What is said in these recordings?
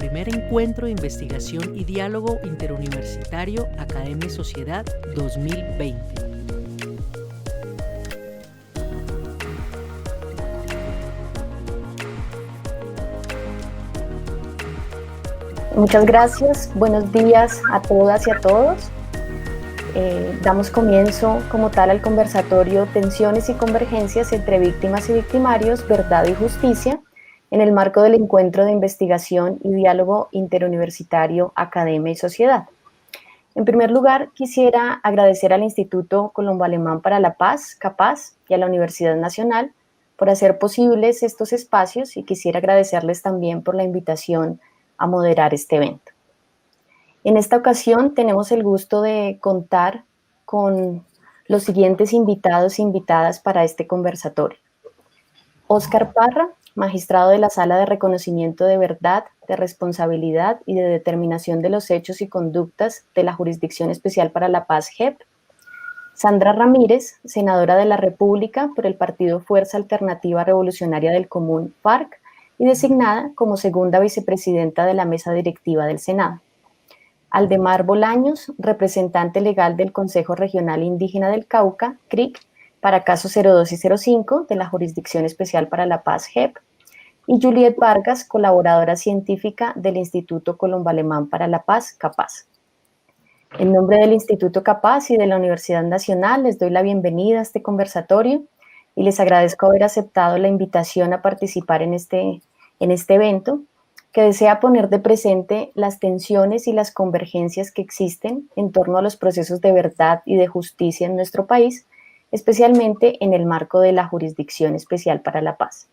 primer encuentro de investigación y diálogo interuniversitario Academia y Sociedad 2020. Muchas gracias, buenos días a todas y a todos. Damos comienzo como tal al conversatorio Tensiones y Convergencias entre Víctimas y Victimarios, Verdad y Justicia, en el marco del encuentro de investigación y diálogo interuniversitario Academia y Sociedad. En primer lugar, quisiera agradecer al Instituto Colombo-Alemán para la Paz, CAPAZ, y a la Universidad Nacional por hacer posibles estos espacios, y quisiera agradecerles también por la invitación a moderar este evento. En esta ocasión tenemos el gusto de contar con los siguientes invitados e invitadas para este conversatorio. Óscar Parra, magistrado de la Sala de Reconocimiento de Verdad, de Responsabilidad y de Determinación de los Hechos y Conductas de la Jurisdicción Especial para la Paz, JEP. Sandra Ramírez, senadora de la República por el partido Fuerza Alternativa Revolucionaria del Común, FARC, y designada como segunda vicepresidenta de la mesa directiva del Senado. Aldemar Bolaños, representante legal del Consejo Regional Indígena del Cauca, CRIC, para casos 02 y 05 de la Jurisdicción Especial para la Paz, JEP, y Juliet Vargas, colaboradora científica del Instituto Colombo-Alemán para la Paz, CAPAZ. En nombre del Instituto CAPAZ y de la Universidad Nacional, les doy la bienvenida a este conversatorio y les agradezco haber aceptado la invitación a participar en este evento, que desea poner de presente las tensiones y las convergencias que existen en torno a los procesos de verdad y de justicia en nuestro país, especialmente en el marco de la Jurisdicción Especial para la Paz.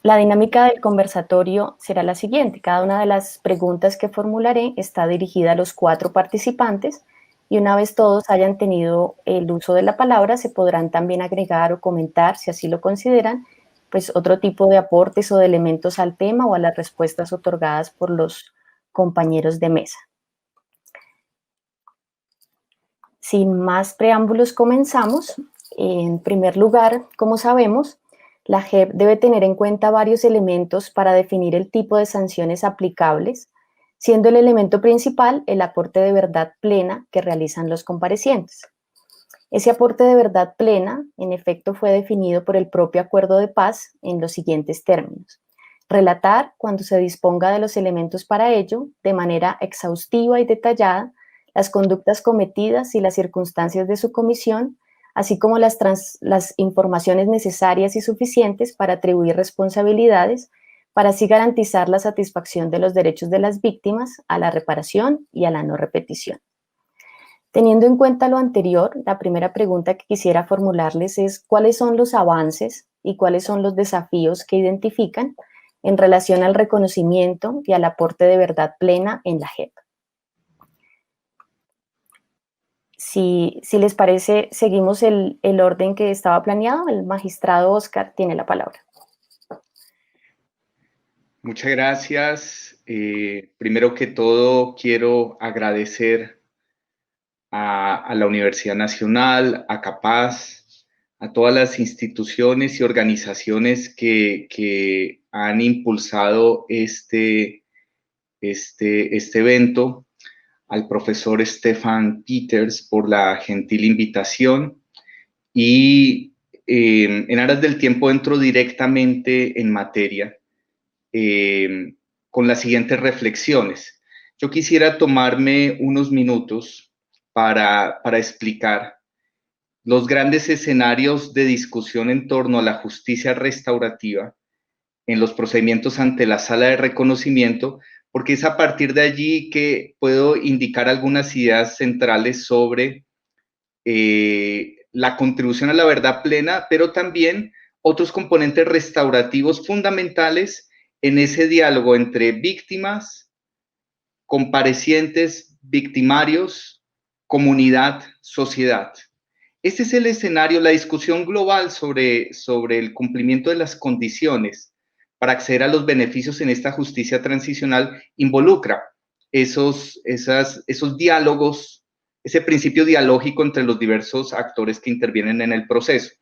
La dinámica del conversatorio será la siguiente. Cada una de las preguntas que formularé está dirigida a los 4 participantes, y una vez todos hayan tenido el uso de la palabra, se podrán también agregar o comentar, si así lo consideran, pues otro tipo de aportes o de elementos al tema o a las respuestas otorgadas por los compañeros de mesa. Sin más preámbulos, comenzamos. En primer lugar, como sabemos, la JEP debe tener en cuenta varios elementos para definir el tipo de sanciones aplicables, siendo el elemento principal el aporte de verdad plena que realizan los comparecientes. Ese aporte de verdad plena, en efecto, fue definido por el propio Acuerdo de Paz en los siguientes términos: relatar, cuando se disponga de los elementos para ello, de manera exhaustiva y detallada, las conductas cometidas y las circunstancias de su comisión, así como las informaciones necesarias y suficientes para atribuir responsabilidades, para así garantizar la satisfacción de los derechos de las víctimas a la reparación y a la no repetición. Teniendo en cuenta lo anterior, la primera pregunta que quisiera formularles es: ¿cuáles son los avances y cuáles son los desafíos que identifican en relación al reconocimiento y al aporte de verdad plena en la JEP? Si les parece, seguimos el orden que estaba planeado. El magistrado Óscar tiene la palabra. Muchas gracias. Primero que todo, quiero agradecer a la Universidad Nacional, a CAPAZ, a todas las instituciones y organizaciones que han impulsado este evento, al profesor Stefan Peters por la gentil invitación, y en aras del tiempo entro directamente en materia con las siguientes reflexiones. Yo quisiera tomarme unos minutos para explicar los grandes escenarios de discusión en torno a la justicia restaurativa en los procedimientos ante la Sala de Reconocimiento, porque es a partir de allí que puedo indicar algunas ideas centrales sobre la contribución a la verdad plena, pero también otros componentes restaurativos fundamentales en ese diálogo entre víctimas, comparecientes, victimarios, comunidad, sociedad. Este es el escenario. La discusión global sobre el cumplimiento de las condiciones para acceder a los beneficios en esta justicia transicional involucra esos diálogos, ese principio dialógico entre los diversos actores que intervienen en el proceso.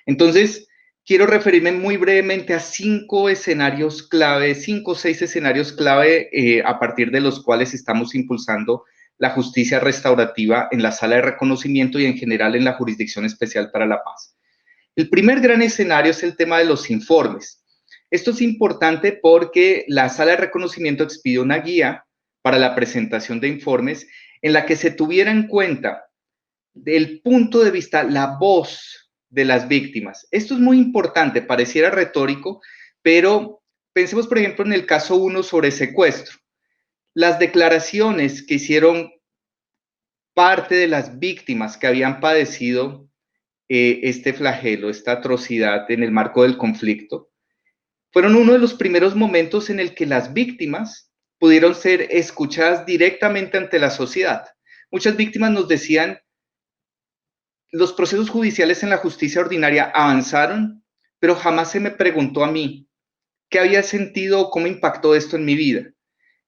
Entonces, quiero referirme muy brevemente a 5 escenarios clave, 5 o 6 escenarios clave a partir de los cuales estamos impulsando la justicia restaurativa en la sala de reconocimiento y en general en la Jurisdicción Especial para la Paz. El primer gran escenario es el tema de los informes. Esto es importante porque la sala de reconocimiento expidió una guía para la presentación de informes en la que se tuviera en cuenta del punto de vista, la voz de las víctimas. Esto es muy importante, pareciera retórico, pero pensemos, por ejemplo, en el caso 1 sobre secuestro. Las declaraciones que hicieron parte de las víctimas que habían padecido este flagelo, esta atrocidad en el marco del conflicto, fueron uno de los primeros momentos en el que las víctimas pudieron ser escuchadas directamente ante la sociedad. Muchas víctimas nos decían, los procesos judiciales en la justicia ordinaria avanzaron, pero jamás se me preguntó a mí qué había sentido o cómo impactó esto en mi vida.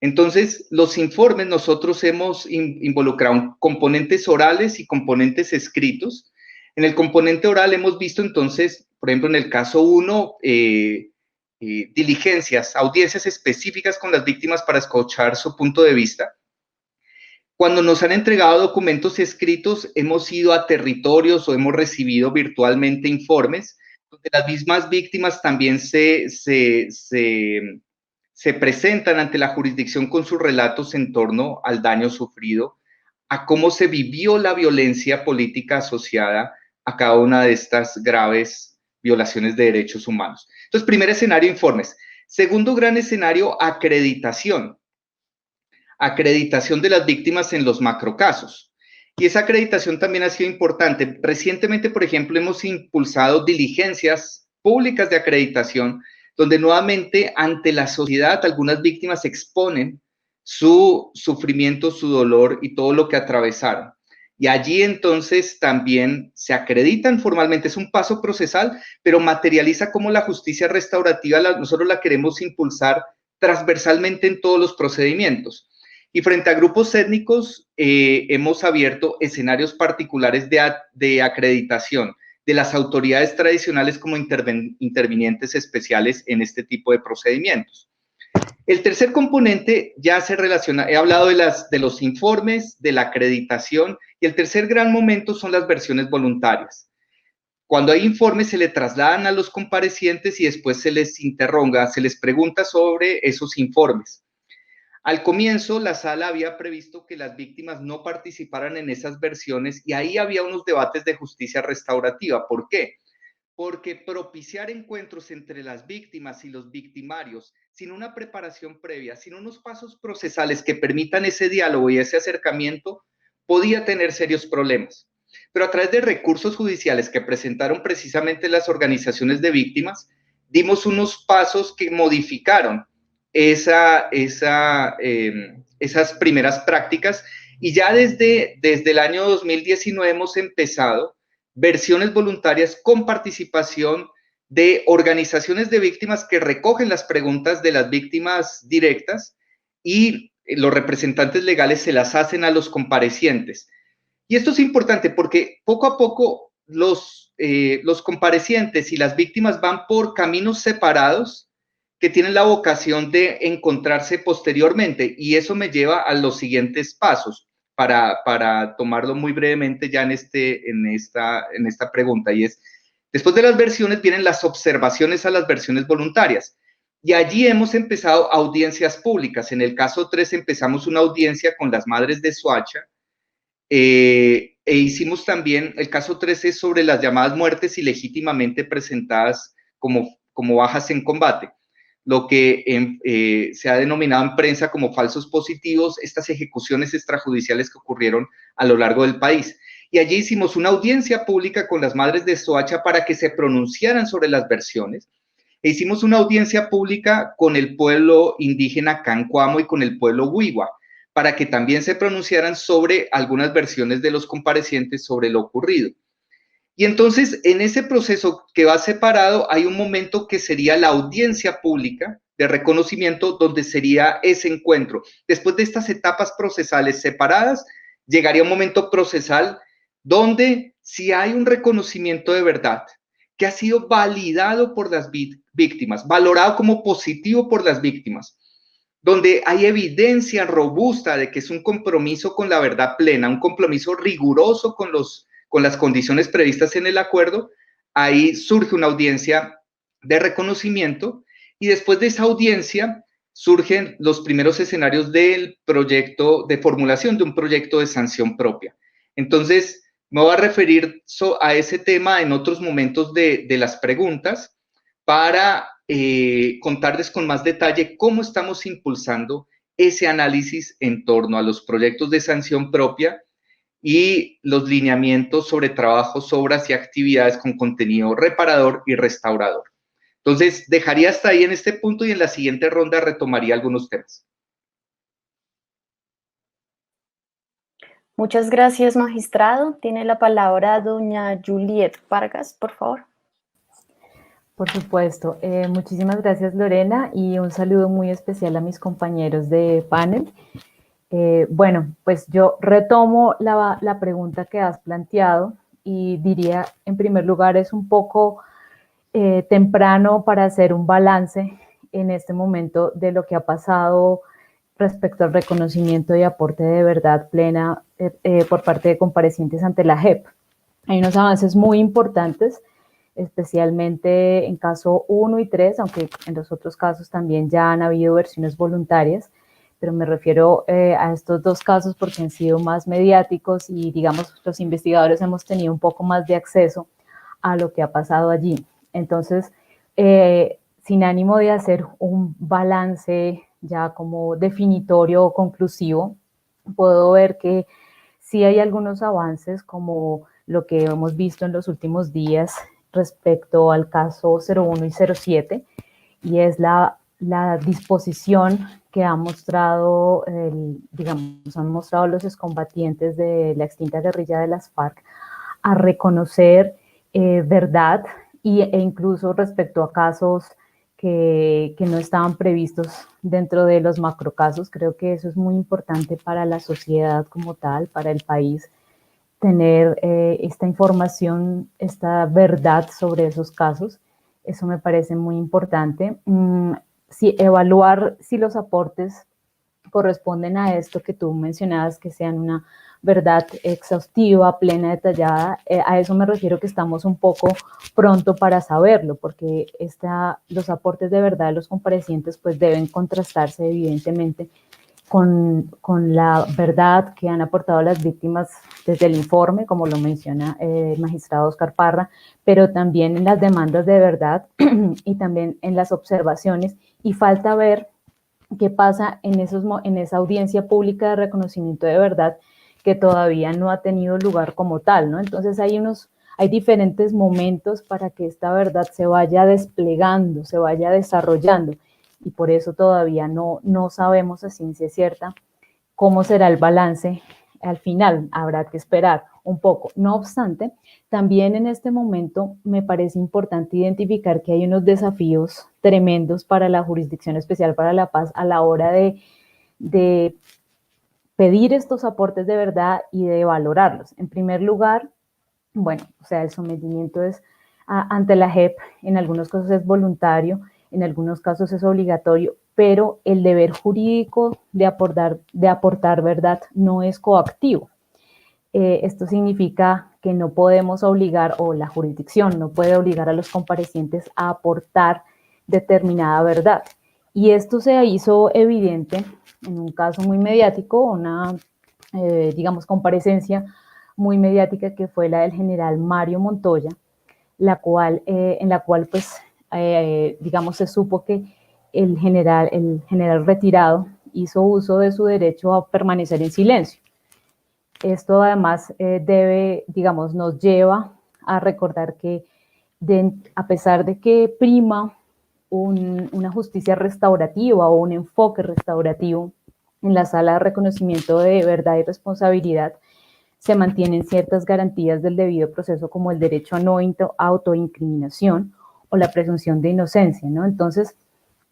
Entonces, los informes nosotros hemos involucrado componentes orales y componentes escritos. En el componente oral hemos visto entonces, por ejemplo, en el caso 1, diligencias, audiencias específicas con las víctimas para escuchar su punto de vista. Cuando nos han entregado documentos escritos, hemos ido a territorios o hemos recibido virtualmente informes, donde las mismas víctimas también se presentan ante la jurisdicción con sus relatos en torno al daño sufrido, a cómo se vivió la violencia política asociada a cada una de estas graves violaciones de derechos humanos. Entonces, primer escenario, informes. Segundo gran escenario, acreditación. Acreditación de las víctimas en los macrocasos. Y esa acreditación también ha sido importante. Recientemente, por ejemplo, hemos impulsado diligencias públicas de acreditación, donde nuevamente ante la sociedad algunas víctimas exponen su sufrimiento, su dolor y todo lo que atravesaron. Y allí entonces también se acreditan formalmente, es un paso procesal, pero materializa cómo la justicia restaurativa nosotros la queremos impulsar transversalmente en todos los procedimientos. Y frente a grupos étnicos hemos abierto escenarios particulares de acreditación de las autoridades tradicionales como intervinientes especiales en este tipo de procedimientos. El tercer componente ya se relaciona, he hablado de los informes, de la acreditación, y el tercer gran momento son las versiones voluntarias. Cuando hay informes se le trasladan a los comparecientes y después se les interroga, se les pregunta sobre esos informes. Al comienzo, la sala había previsto que las víctimas no participaran en esas versiones y ahí había unos debates de justicia restaurativa. ¿Por qué? Porque propiciar encuentros entre las víctimas y los victimarios sin una preparación previa, sin unos pasos procesales que permitan ese diálogo y ese acercamiento, podía tener serios problemas. Pero a través de recursos judiciales que presentaron precisamente las organizaciones de víctimas, dimos unos pasos que modificaron esas primeras prácticas y ya desde el año 2019 hemos empezado versiones voluntarias con participación de organizaciones de víctimas que recogen las preguntas de las víctimas directas y los representantes legales se las hacen a los comparecientes. Y esto es importante porque poco a poco los comparecientes y las víctimas van por caminos separados que tienen la vocación de encontrarse posteriormente, y eso me lleva a los siguientes pasos para tomarlo muy brevemente ya en esta pregunta, y es, después de las versiones vienen las observaciones a las versiones voluntarias, y allí hemos empezado audiencias públicas. En el caso 3 empezamos una audiencia con las madres de Soacha, e hicimos también, el caso 3 es sobre las llamadas muertes ilegítimamente presentadas como bajas en combate, lo que se ha denominado en prensa como falsos positivos, estas ejecuciones extrajudiciales que ocurrieron a lo largo del país. Y allí hicimos una audiencia pública con las madres de Soacha para que se pronunciaran sobre las versiones. E hicimos una audiencia pública con el pueblo indígena Cancuamo y con el pueblo Huigua, para que también se pronunciaran sobre algunas versiones de los comparecientes sobre lo ocurrido. Y entonces, en ese proceso que va separado, hay un momento que sería la audiencia pública de reconocimiento, donde sería ese encuentro. Después de estas etapas procesales separadas, llegaría un momento procesal donde si hay un reconocimiento de verdad, que ha sido validado por las víctimas, valorado como positivo por las víctimas, donde hay evidencia robusta de que es un compromiso con la verdad plena, un compromiso riguroso con las condiciones previstas en el acuerdo, ahí surge una audiencia de reconocimiento y después de esa audiencia surgen los primeros escenarios del proyecto de formulación de un proyecto de sanción propia. Entonces, me voy a referir a ese tema en otros momentos de las preguntas para contarles con más detalle cómo estamos impulsando ese análisis en torno a los proyectos de sanción propia y los lineamientos sobre trabajos, obras y actividades con contenido reparador y restaurador. Entonces, dejaría hasta ahí en este punto y en la siguiente ronda retomaría algunos temas. Muchas gracias, magistrado. Tiene la palabra doña Juliet Vargas, por favor. Por supuesto. Muchísimas gracias, Lorena, y un saludo muy especial a mis compañeros de panel. Bueno, pues yo retomo la pregunta que has planteado y diría, en primer lugar, es un poco temprano para hacer un balance en este momento de lo que ha pasado respecto al reconocimiento y aporte de verdad plena por parte de comparecientes ante la JEP. Hay unos avances muy importantes, especialmente en caso 1 y 3, aunque en los otros casos también ya han habido versiones voluntarias, pero me refiero a estos dos casos porque han sido más mediáticos y, digamos, los investigadores hemos tenido un poco más de acceso a lo que ha pasado allí. Entonces, sin ánimo de hacer un balance ya como definitorio o conclusivo, puedo ver que sí hay algunos avances como lo que hemos visto en los últimos días respecto al caso 01 y 07, y es la disposición que ha mostrado, han mostrado los excombatientes de la extinta guerrilla de las FARC a reconocer verdad e incluso respecto a casos que no estaban previstos dentro de los macrocasos. Creo que eso es muy importante para la sociedad como tal, para el país, tener esta información, esta verdad sobre esos casos. Eso me parece muy importante. Evaluar si los aportes corresponden a esto que tú mencionabas, que sean una verdad exhaustiva, plena, detallada. A eso me refiero, que estamos un poco pronto para saberlo, porque los aportes de verdad de los comparecientes pues deben contrastarse evidentemente con la verdad que han aportado las víctimas desde el informe, como lo menciona el magistrado Oscar Parra, pero también en las demandas de verdad y también en las observaciones, y falta ver qué pasa en esa audiencia pública de reconocimiento de verdad que todavía no ha tenido lugar como tal, ¿no? Entonces hay diferentes momentos para que esta verdad se vaya desplegando, se vaya desarrollando, y por eso todavía no sabemos a ciencia cierta cómo será el balance al final. Habrá que esperar un poco. No obstante, también en este momento me parece importante identificar que hay unos desafíos tremendos para la Jurisdicción Especial para la Paz a la hora de pedir estos aportes de verdad y de valorarlos. En primer lugar, bueno, o sea, el sometimiento es ante la JEP, en algunos casos es voluntario, en algunos casos es obligatorio, pero el deber jurídico de aportar verdad no es coactivo. Esto significa que no podemos obligar, o la jurisdicción no puede obligar a los comparecientes a aportar determinada verdad. Y esto se hizo evidente en un caso muy mediático, una, comparecencia muy mediática, que fue la del general Mario Montoya, en la cual pues, se supo que el general retirado hizo uso de su derecho a permanecer en silencio. Esto además nos lleva a recordar que a pesar de que prima una justicia restaurativa o un enfoque restaurativo en la sala de reconocimiento de verdad y responsabilidad, se mantienen ciertas garantías del debido proceso, como el derecho a no autoincriminación o la presunción de inocencia, ¿no? Entonces,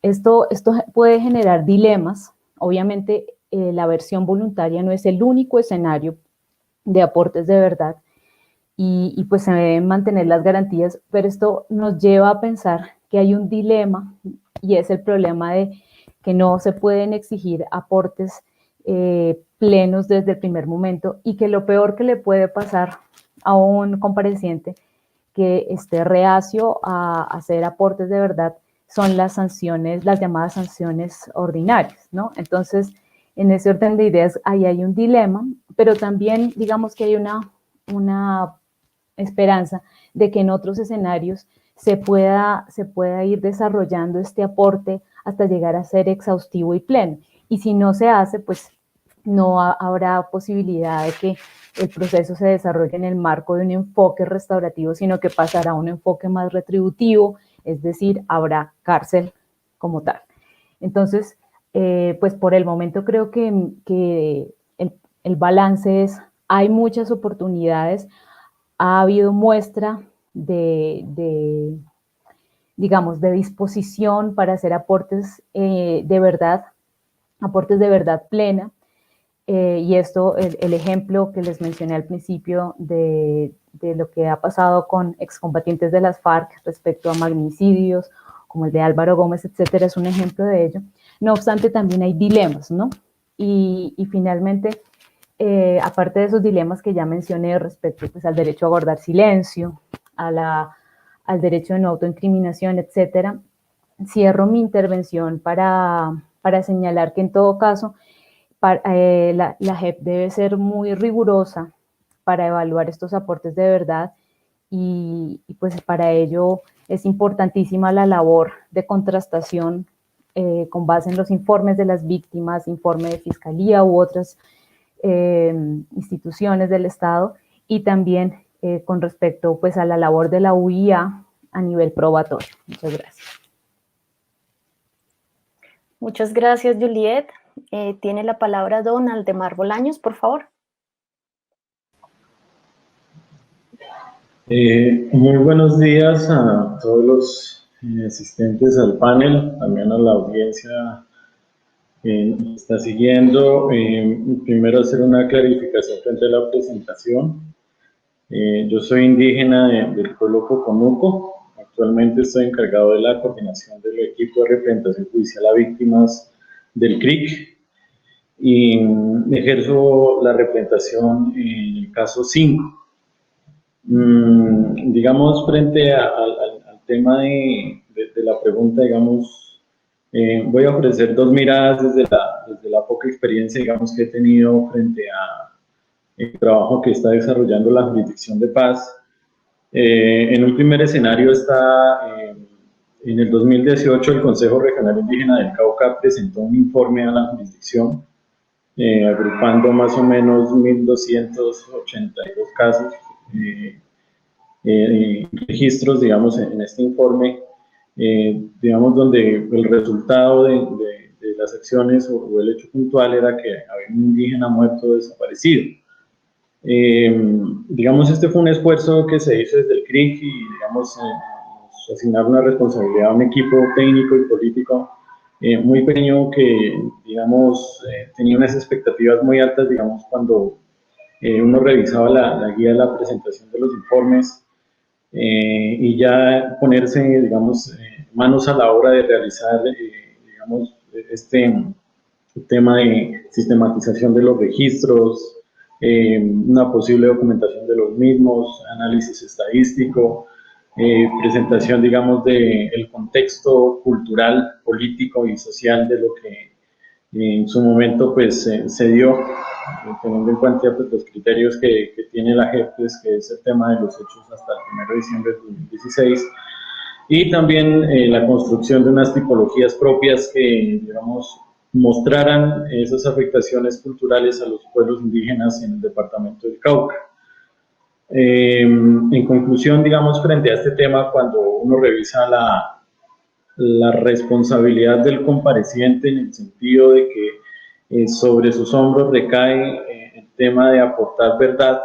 esto puede generar dilemas. Obviamente, la versión voluntaria no es el único escenario de aportes de verdad, y pues se deben mantener las garantías, pero esto nos lleva a pensar que hay un dilema y es el problema de que no se pueden exigir aportes plenos desde el primer momento y que lo peor que le puede pasar a un compareciente que esté reacio a hacer aportes de verdad son las sanciones, las llamadas sanciones ordinarias, ¿no? Entonces, en ese orden de ideas, ahí hay un dilema, pero también digamos que hay una esperanza de que en otros escenarios se pueda ir desarrollando este aporte hasta llegar a ser exhaustivo y pleno. Y si no se hace, pues no habrá posibilidad de que el proceso se desarrolle en el marco de un enfoque restaurativo, sino que pasará a un enfoque más retributivo, es decir, habrá cárcel como tal. Entonces, pues por el momento creo que el balance es, hay muchas oportunidades, ha habido muestra digamos, de disposición para hacer aportes de verdad plena, y esto, el ejemplo que les mencioné al principio de lo que ha pasado con excombatientes de las FARC respecto a magnicidios, como el de Álvaro Gómez, etcétera, es un ejemplo de ello. No obstante, también hay dilemas, ¿no? Y finalmente, aparte de esos dilemas que ya mencioné respecto pues, al derecho a guardar silencio, al derecho de no autoincriminación, etcétera, cierro mi intervención para señalar que en todo caso la JEP debe ser muy rigurosa para evaluar estos aportes de verdad y pues para ello es importantísima la labor de contrastación con base en los informes de las víctimas, informe de fiscalía u otras instituciones del Estado y también con respecto pues a la labor de la UIA a nivel probatorio. Muchas gracias. Muchas gracias, Juliet. Tiene la palabra don Aldemar Bolaños, por favor. Muy buenos días a todos los asistentes al panel, también a la audiencia que nos está siguiendo. Primero hacer una clarificación frente a la presentación. Yo soy indígena del pueblo Coconuco. Actualmente estoy encargado de la coordinación del equipo de representación judicial a víctimas del CRIC y ejerzo la representación en el caso 5. Digamos, frente al tema de la pregunta, digamos, voy a ofrecer dos miradas desde la poca experiencia, digamos, que he tenido frente a el trabajo que está desarrollando la Jurisdicción de Paz. En un primer escenario está, en el 2018, el Consejo Regional Indígena del Cauca presentó un informe a la jurisdicción, agrupando más o menos 1.282 casos, registros, digamos, en este informe, digamos, donde el resultado de las acciones o el hecho puntual era que había un indígena muerto o desaparecido. Digamos, este fue un esfuerzo que se hizo desde el CRIC y, digamos, asignar una responsabilidad a un equipo técnico y político muy pequeño que, digamos, tenía unas expectativas muy altas, digamos, cuando uno revisaba la guía de la presentación de los informes y ya ponerse, digamos, manos a la obra de realizar, digamos, este tema de sistematización de los registros, una posible documentación de los mismos, análisis estadístico, presentación, digamos, del contexto cultural, político y social de lo que en su momento pues se dio, teniendo en cuenta pues, los criterios que tiene la JEP, pues, que es el tema de los hechos hasta el 1 de diciembre de 2016, y también la construcción de unas tipologías propias que, digamos, mostraran esas afectaciones culturales a los pueblos indígenas en el departamento del Cauca. En conclusión, digamos, frente a este tema, cuando uno revisa la responsabilidad del compareciente en el sentido de que sobre sus hombros recae el tema de aportar verdad,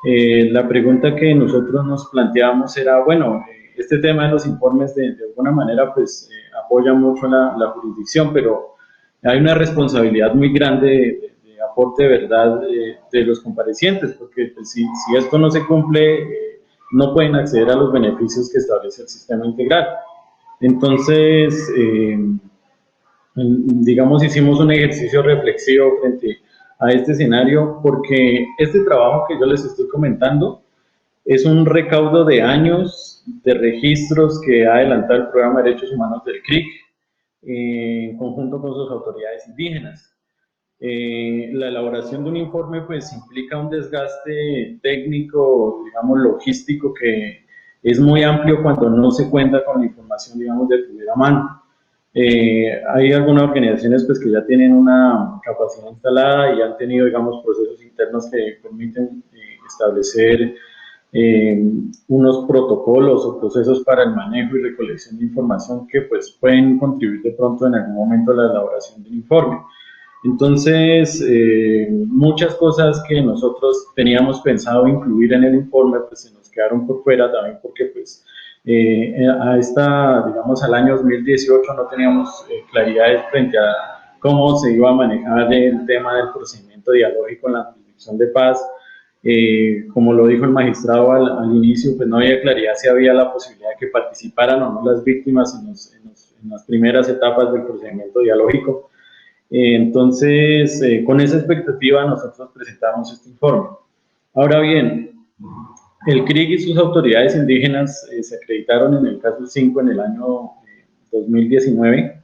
la pregunta que nosotros nos planteamos era, bueno, este tema de los informes de alguna manera pues apoya mucho la jurisdicción, pero hay una responsabilidad muy grande aporte de verdad de los comparecientes, porque pues, si esto no se cumple, no pueden acceder a los beneficios que establece el sistema integral. Entonces, digamos, hicimos un ejercicio reflexivo frente a este escenario, porque este trabajo que yo les estoy comentando es un recaudo de años de registros que ha adelantado el Programa de Derechos Humanos del CRIC, en conjunto con sus autoridades indígenas. La elaboración de un informe pues implica un desgaste técnico, digamos, logístico, que es muy amplio cuando no se cuenta con la información, digamos, de primera mano. Hay algunas organizaciones pues que ya tienen una capacidad instalada y han tenido, digamos, procesos internos que permiten establecer unos protocolos o procesos para el manejo y recolección de información que pues pueden contribuir de pronto en algún momento a la elaboración del informe. Entonces, muchas cosas que nosotros teníamos pensado incluir en el informe pues se nos quedaron por fuera, también porque pues digamos, al año 2018 no teníamos claridades frente a cómo se iba a manejar el tema del procedimiento dialógico en la jurisdicción de paz. Como lo dijo el magistrado al inicio, pues no había claridad si había la posibilidad de que participaran o no las víctimas en las primeras etapas del procedimiento dialógico. Entonces, con esa expectativa nosotros presentamos este informe. Ahora bien, el CRIC y sus autoridades indígenas se acreditaron en el caso 5 en el año 2019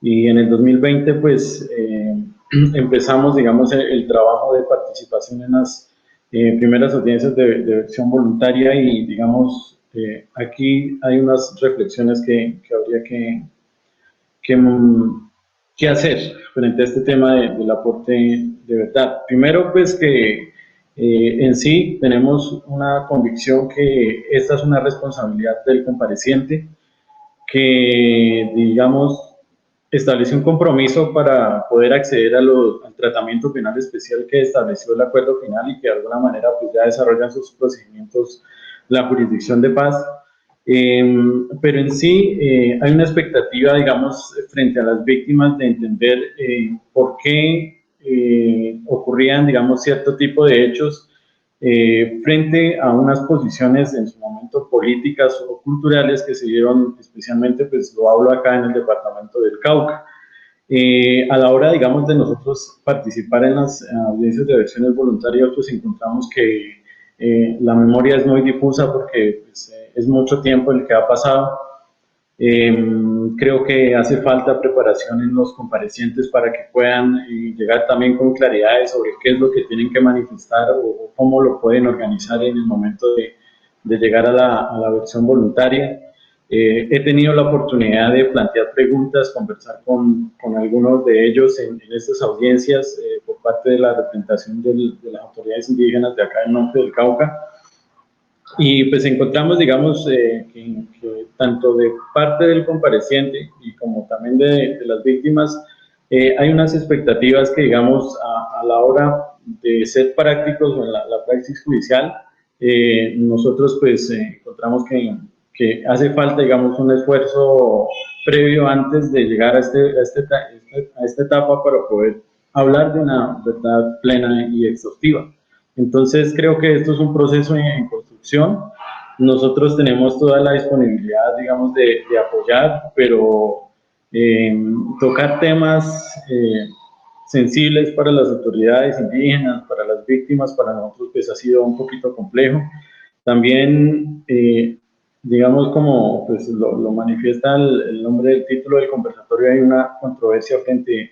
y en el 2020 pues empezamos, digamos, el trabajo de participación en las primeras audiencias de versión voluntaria y, digamos, aquí hay unas reflexiones que habría que hacer frente a este tema del aporte de verdad. Primero, pues que en sí tenemos una convicción que esta es una responsabilidad del compareciente, que, digamos, establece un compromiso para poder acceder al tratamiento penal especial que estableció el acuerdo final y que de alguna manera pues ya desarrollan sus procedimientos la jurisdicción de paz. Pero en sí hay una expectativa, digamos, frente a las víctimas de entender por qué ocurrían, digamos, cierto tipo de hechos frente a unas posiciones en su momento políticas o culturales que se dieron, especialmente, pues lo hablo acá en el departamento del Cauca. A la hora, digamos, de nosotros participar en las audiencias de versiones voluntarias, pues encontramos que la memoria es muy difusa porque pues, es mucho tiempo el que ha pasado. Creo que hace falta preparación en los comparecientes para que puedan llegar también con claridades sobre qué es lo que tienen que manifestar o cómo lo pueden organizar en el momento de llegar a la versión voluntaria. He tenido la oportunidad de plantear preguntas, conversar con algunos de ellos en estas audiencias por parte de la representación de las autoridades indígenas de acá del norte del Cauca. Y pues encontramos, digamos, que tanto de parte del compareciente y como también de las víctimas, hay unas expectativas que, digamos, a la hora de ser prácticos en la praxis judicial, nosotros pues encontramos que hace falta, digamos, un esfuerzo previo antes de llegar a esta etapa para poder hablar de una verdad plena y exhaustiva. Entonces creo que esto es un proceso en construcción. Nosotros tenemos toda la disponibilidad, digamos, de apoyar, pero tocar temas sensibles para las autoridades indígenas, para las víctimas, para nosotros pues ha sido un poquito complejo. También, digamos, como pues, lo manifiesta el nombre del título del conversatorio, hay una controversia frente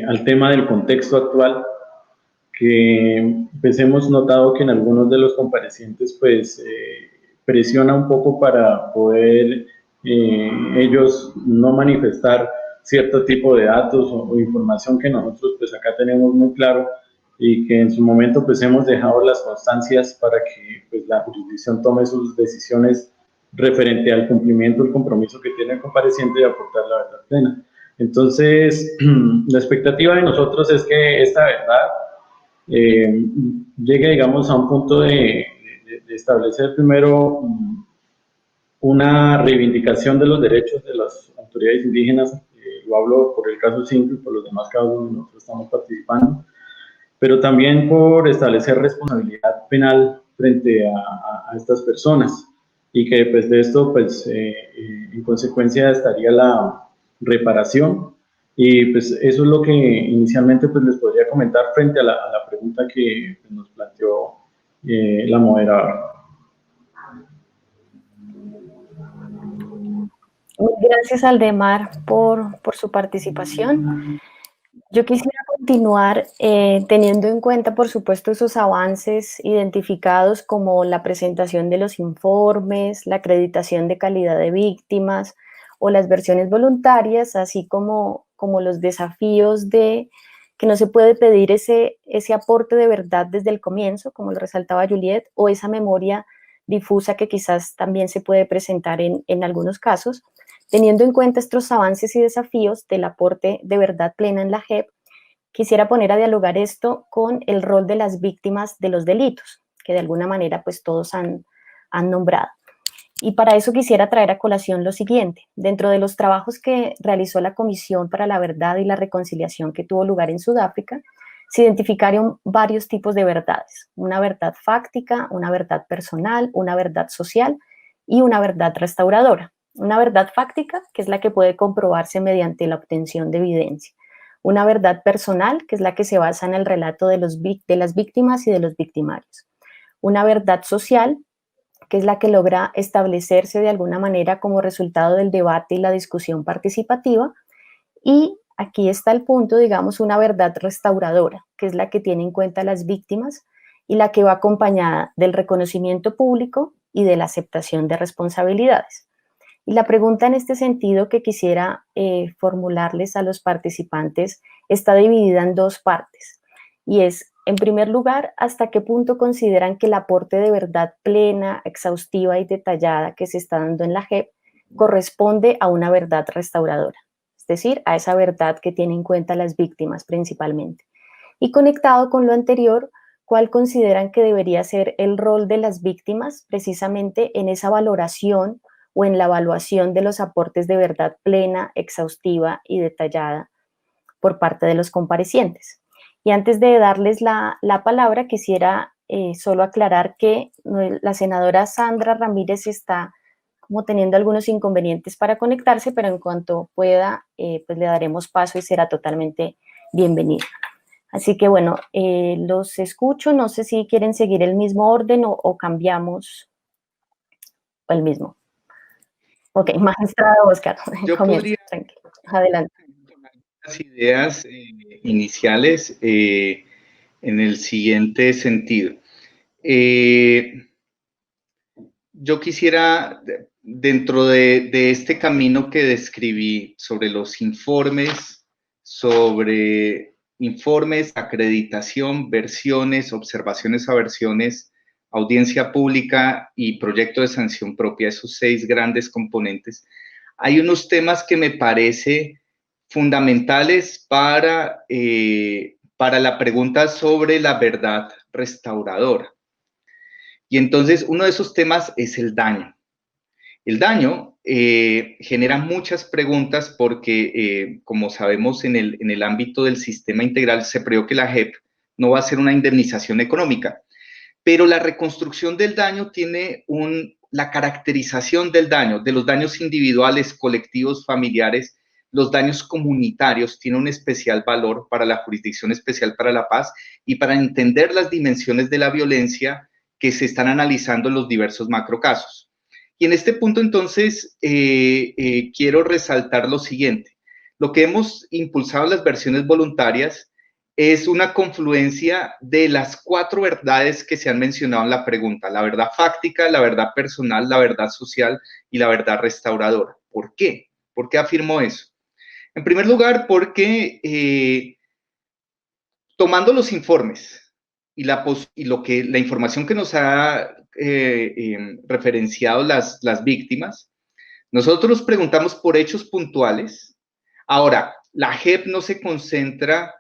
al tema del contexto actual, que pues hemos notado que en algunos de los comparecientes pues presiona un poco para poder ellos no manifestar cierto tipo de datos o información que nosotros pues acá tenemos muy claro y que en su momento pues hemos dejado las constancias para que pues la jurisdicción tome sus decisiones referente al cumplimiento del compromiso que tiene el compareciente de aportar la verdad plena. Entonces, la expectativa de nosotros es que esta verdad llegue, digamos, a un punto de establecer primero una reivindicación de los derechos de las autoridades indígenas lo hablo por el caso 5 y por los demás casos donde nosotros estamos participando, pero también por establecer responsabilidad penal frente a estas personas, y que pues de esto pues en consecuencia estaría la reparación, y pues eso es lo que inicialmente pues les podría comentar frente a la pregunta que pues, nos planteó la moderadora. Gracias, Aldemar, por su participación. Yo quisiera continuar teniendo en cuenta, por supuesto, esos avances identificados como la presentación de los informes, la acreditación de calidad de víctimas o las versiones voluntarias, así como los desafíos de que no se puede pedir ese aporte de verdad desde el comienzo, como lo resaltaba Juliet, o esa memoria difusa que quizás también se puede presentar en algunos casos. Teniendo en cuenta estos avances y desafíos del aporte de verdad plena en la JEP, quisiera poner a dialogar esto con el rol de las víctimas de los delitos, que de alguna manera pues todos han nombrado. Y para eso quisiera traer a colación lo siguiente. Dentro de los trabajos que realizó la Comisión para la Verdad y la Reconciliación que tuvo lugar en Sudáfrica, se identificaron varios tipos de verdades. Una verdad fáctica, una verdad personal, una verdad social y una verdad restauradora. Una verdad fáctica, que es la que puede comprobarse mediante la obtención de evidencia. Una verdad personal, que es la que se basa en el relato de las víctimas y de los victimarios. Una verdad social, que es la que logra establecerse de alguna manera como resultado del debate y la discusión participativa. Y aquí está el punto, digamos, una verdad restauradora, que es la que tiene en cuenta a las víctimas y la que va acompañada del reconocimiento público y de la aceptación de responsabilidades. Y la pregunta en este sentido que quisiera formularles a los participantes está dividida en dos partes. Y es, en primer lugar, ¿hasta qué punto consideran que el aporte de verdad plena, exhaustiva y detallada que se está dando en la JEP corresponde a una verdad restauradora? Es decir, a esa verdad que tiene en cuenta las víctimas principalmente. Y conectado con lo anterior, ¿cuál consideran que debería ser el rol de las víctimas precisamente en esa valoración o en la evaluación de los aportes de verdad plena, exhaustiva y detallada por parte de los comparecientes? Y antes de darles la palabra, quisiera solo aclarar que la senadora Sandra Ramírez está como teniendo algunos inconvenientes para conectarse, pero en cuanto pueda, pues le daremos paso y será totalmente bienvenida. Así que bueno, los escucho, no sé si quieren seguir el mismo orden o cambiamos el mismo. Ok, magistrado Oscar, Yo podría tranquilo, adelante. las ideas iniciales en el siguiente sentido. Yo quisiera, dentro de este camino que describí sobre los informes, acreditación, versiones, observaciones a versiones, audiencia pública y proyecto de sanción propia, esos 6 grandes componentes, hay unos temas que me parece fundamentales para la pregunta sobre la verdad restauradora. Y entonces uno de esos temas es el daño. El daño genera muchas preguntas porque, como sabemos, en el ámbito del sistema integral se prevé que la JEP no va a ser una indemnización económica, pero la reconstrucción del daño tiene la caracterización del daño, de los daños individuales, colectivos, familiares, los daños comunitarios, tiene un especial valor para la Jurisdicción Especial para la Paz y para entender las dimensiones de la violencia que se están analizando en los diversos macrocasos. Y en este punto, entonces, quiero resaltar lo siguiente. Lo que hemos impulsado en las versiones voluntarias es una confluencia de las 4 verdades que se han mencionado en la pregunta: la verdad fáctica, la verdad personal, la verdad social y la verdad restauradora. ¿Por qué? ¿Por qué afirmo eso? En primer lugar, porque tomando los informes y la información que nos ha referenciado las víctimas, nosotros preguntamos por hechos puntuales. Ahora, la JEP no se concentra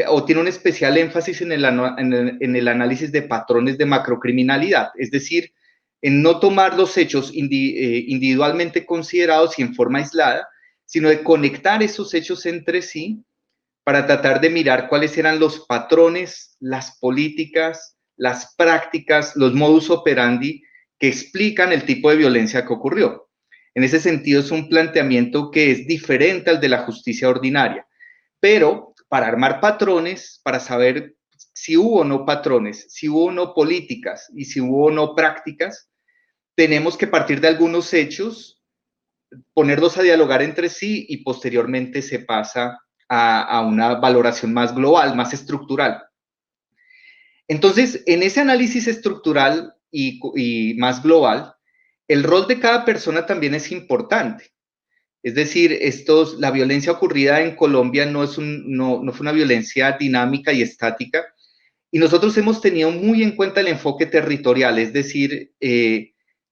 o tiene un especial énfasis en el análisis de patrones de macrocriminalidad, es decir, en no tomar los hechos individualmente considerados y en forma aislada, sino de conectar esos hechos entre sí para tratar de mirar cuáles eran los patrones, las políticas, las prácticas, los modus operandi que explican el tipo de violencia que ocurrió. En ese sentido, es un planteamiento que es diferente al de la justicia ordinaria, pero para armar patrones, para saber si hubo o no patrones, si hubo o no políticas y si hubo o no prácticas, tenemos que partir de algunos hechos, ponerlos a dialogar entre sí y posteriormente se pasa a una valoración más global, más estructural. Entonces, en ese análisis estructural y más global, el rol de cada persona también es importante. Es decir, la violencia ocurrida en Colombia no fue una violencia dinámica y estática, y nosotros hemos tenido muy en cuenta el enfoque territorial, es decir,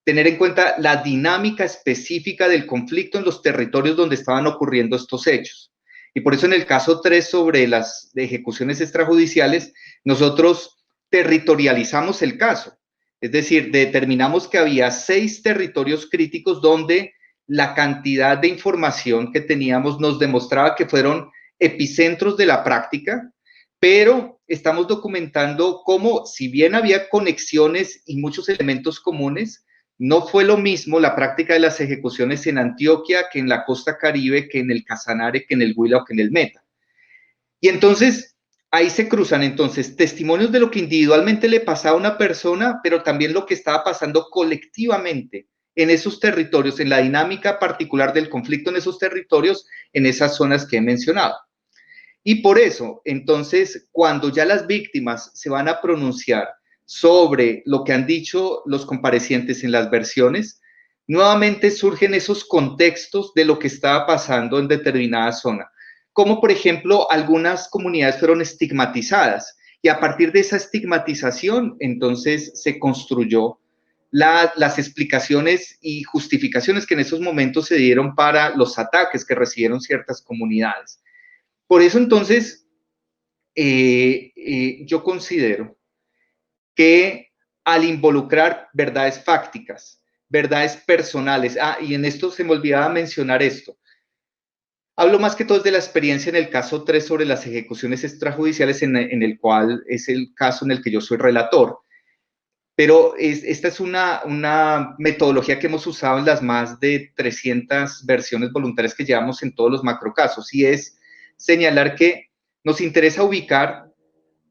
tener en cuenta la dinámica específica del conflicto en los territorios donde estaban ocurriendo estos hechos. Y por eso en el caso 3 sobre las ejecuciones extrajudiciales, nosotros territorializamos el caso. Es decir, determinamos que había 6 territorios críticos donde la cantidad de información que teníamos nos demostraba que fueron epicentros de la práctica, pero estamos documentando cómo, si bien había conexiones y muchos elementos comunes, no fue lo mismo la práctica de las ejecuciones en Antioquia que en la costa Caribe, que en el Casanare, que en el Huila o que en el Meta. Y entonces, ahí se cruzan entonces testimonios de lo que individualmente le pasaba a una persona, pero también lo que estaba pasando colectivamente en esos territorios, en la dinámica particular del conflicto en esos territorios, en esas zonas que he mencionado. Y por eso, entonces, cuando ya las víctimas se van a pronunciar sobre lo que han dicho los comparecientes en las versiones, nuevamente surgen esos contextos de lo que estaba pasando en determinada zona. Como, por ejemplo, algunas comunidades fueron estigmatizadas y a partir de esa estigmatización, entonces, se construyó las explicaciones y justificaciones que en esos momentos se dieron para los ataques que recibieron ciertas comunidades. Por eso, entonces, yo considero que al involucrar verdades fácticas, verdades personales, y en esto se me olvidaba mencionar esto, hablo más que todo de la experiencia en el caso 3 sobre las ejecuciones extrajudiciales, en el cual es el caso en el que yo soy relator. Pero esta es una metodología que hemos usado en las más de 300 versiones voluntarias que llevamos en todos los macrocasos, y es señalar que nos interesa ubicar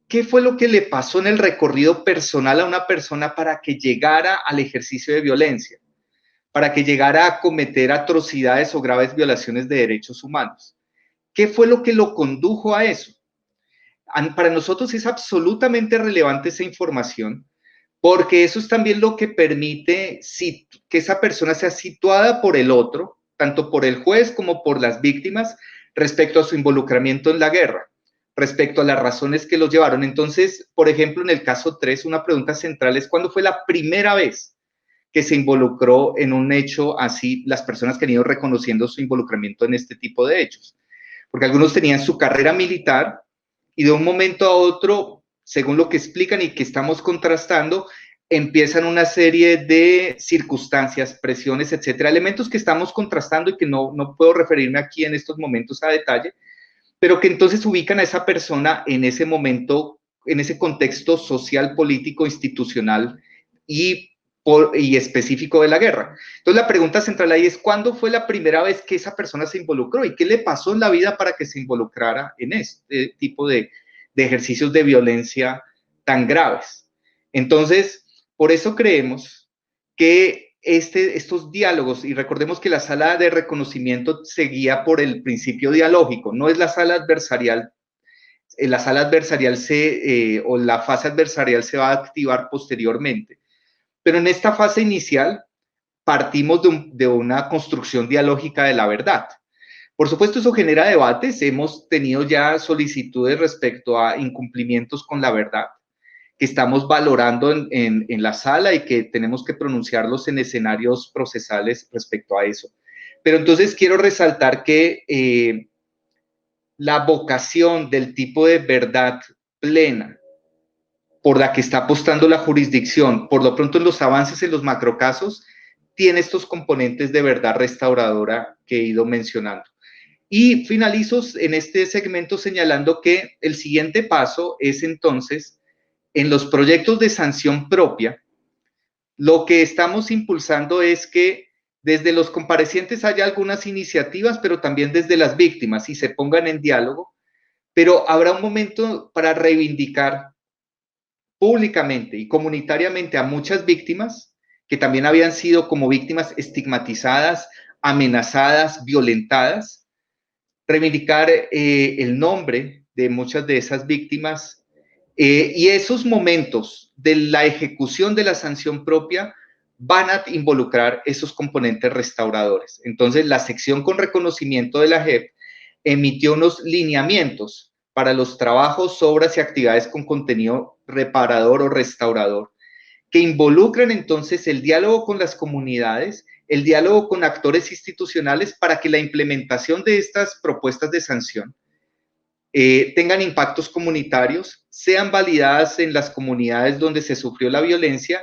qué fue lo que le pasó en el recorrido personal a una persona para que llegara al ejercicio de violencia, para que llegara a cometer atrocidades o graves violaciones de derechos humanos. ¿Qué fue lo que lo condujo a eso? Para nosotros es absolutamente relevante esa información, porque eso es también lo que permite que esa persona sea situada por el otro, tanto por el juez como por las víctimas, respecto a su involucramiento en la guerra, respecto a las razones que los llevaron. Entonces, por ejemplo, en el caso 3, una pregunta central es ¿cuándo fue la primera vez que se involucró en un hecho así las personas que han ido reconociendo su involucramiento en este tipo de hechos? Porque algunos tenían su carrera militar y de un momento a otro, según lo que explican y que estamos contrastando, empiezan una serie de circunstancias, presiones, etcétera, elementos que estamos contrastando y que no puedo referirme aquí en estos momentos a detalle, pero que entonces ubican a esa persona en ese momento, en ese contexto social, político, institucional y específico de la guerra. Entonces la pregunta central ahí es ¿cuándo fue la primera vez que esa persona se involucró y qué le pasó en la vida para que se involucrara en este tipo de ejercicios de violencia tan graves? Entonces, por eso creemos que estos diálogos, y recordemos que la sala de reconocimiento se guía por el principio dialógico, no es la sala adversarial. La sala adversarial o la fase adversarial se va a activar posteriormente. Pero en esta fase inicial partimos de una construcción dialógica de la verdad. Por supuesto, eso genera debates. Hemos tenido ya solicitudes respecto a incumplimientos con la verdad que estamos valorando en la sala y que tenemos que pronunciarlos en escenarios procesales respecto a eso. Pero entonces quiero resaltar que la vocación del tipo de verdad plena por la que está apostando la jurisdicción, por lo pronto en los avances en los macrocasos, tiene estos componentes de verdad restauradora que he ido mencionando. Y finalizo en este segmento señalando que el siguiente paso es entonces, en los proyectos de sanción propia, lo que estamos impulsando es que desde los comparecientes haya algunas iniciativas, pero también desde las víctimas y se pongan en diálogo, pero habrá un momento para reivindicar públicamente y comunitariamente a muchas víctimas que también habían sido como víctimas estigmatizadas, amenazadas, violentadas, reivindicar el nombre de muchas de esas víctimas y esos momentos de la ejecución de la sanción propia van a involucrar esos componentes restauradores. Entonces, la sección con reconocimiento de la JEP emitió unos lineamientos para los trabajos, obras y actividades con contenido reparador o restaurador, que involucran entonces el diálogo con las comunidades, el diálogo con actores institucionales para que la implementación de estas propuestas de sanción tengan impactos comunitarios, sean validadas en las comunidades donde se sufrió la violencia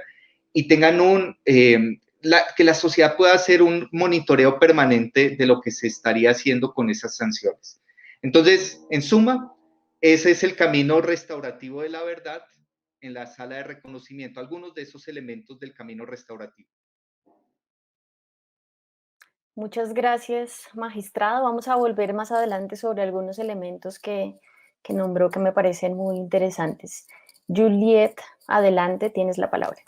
y tengan que la sociedad pueda hacer un monitoreo permanente de lo que se estaría haciendo con esas sanciones. Entonces, en suma, ese es el camino restaurativo de la verdad en la sala de reconocimiento, algunos de esos elementos del camino restaurativo. Muchas gracias, magistrado. Vamos a volver más adelante sobre algunos elementos que nombró que me parecen muy interesantes. Juliet, adelante, tienes la palabra.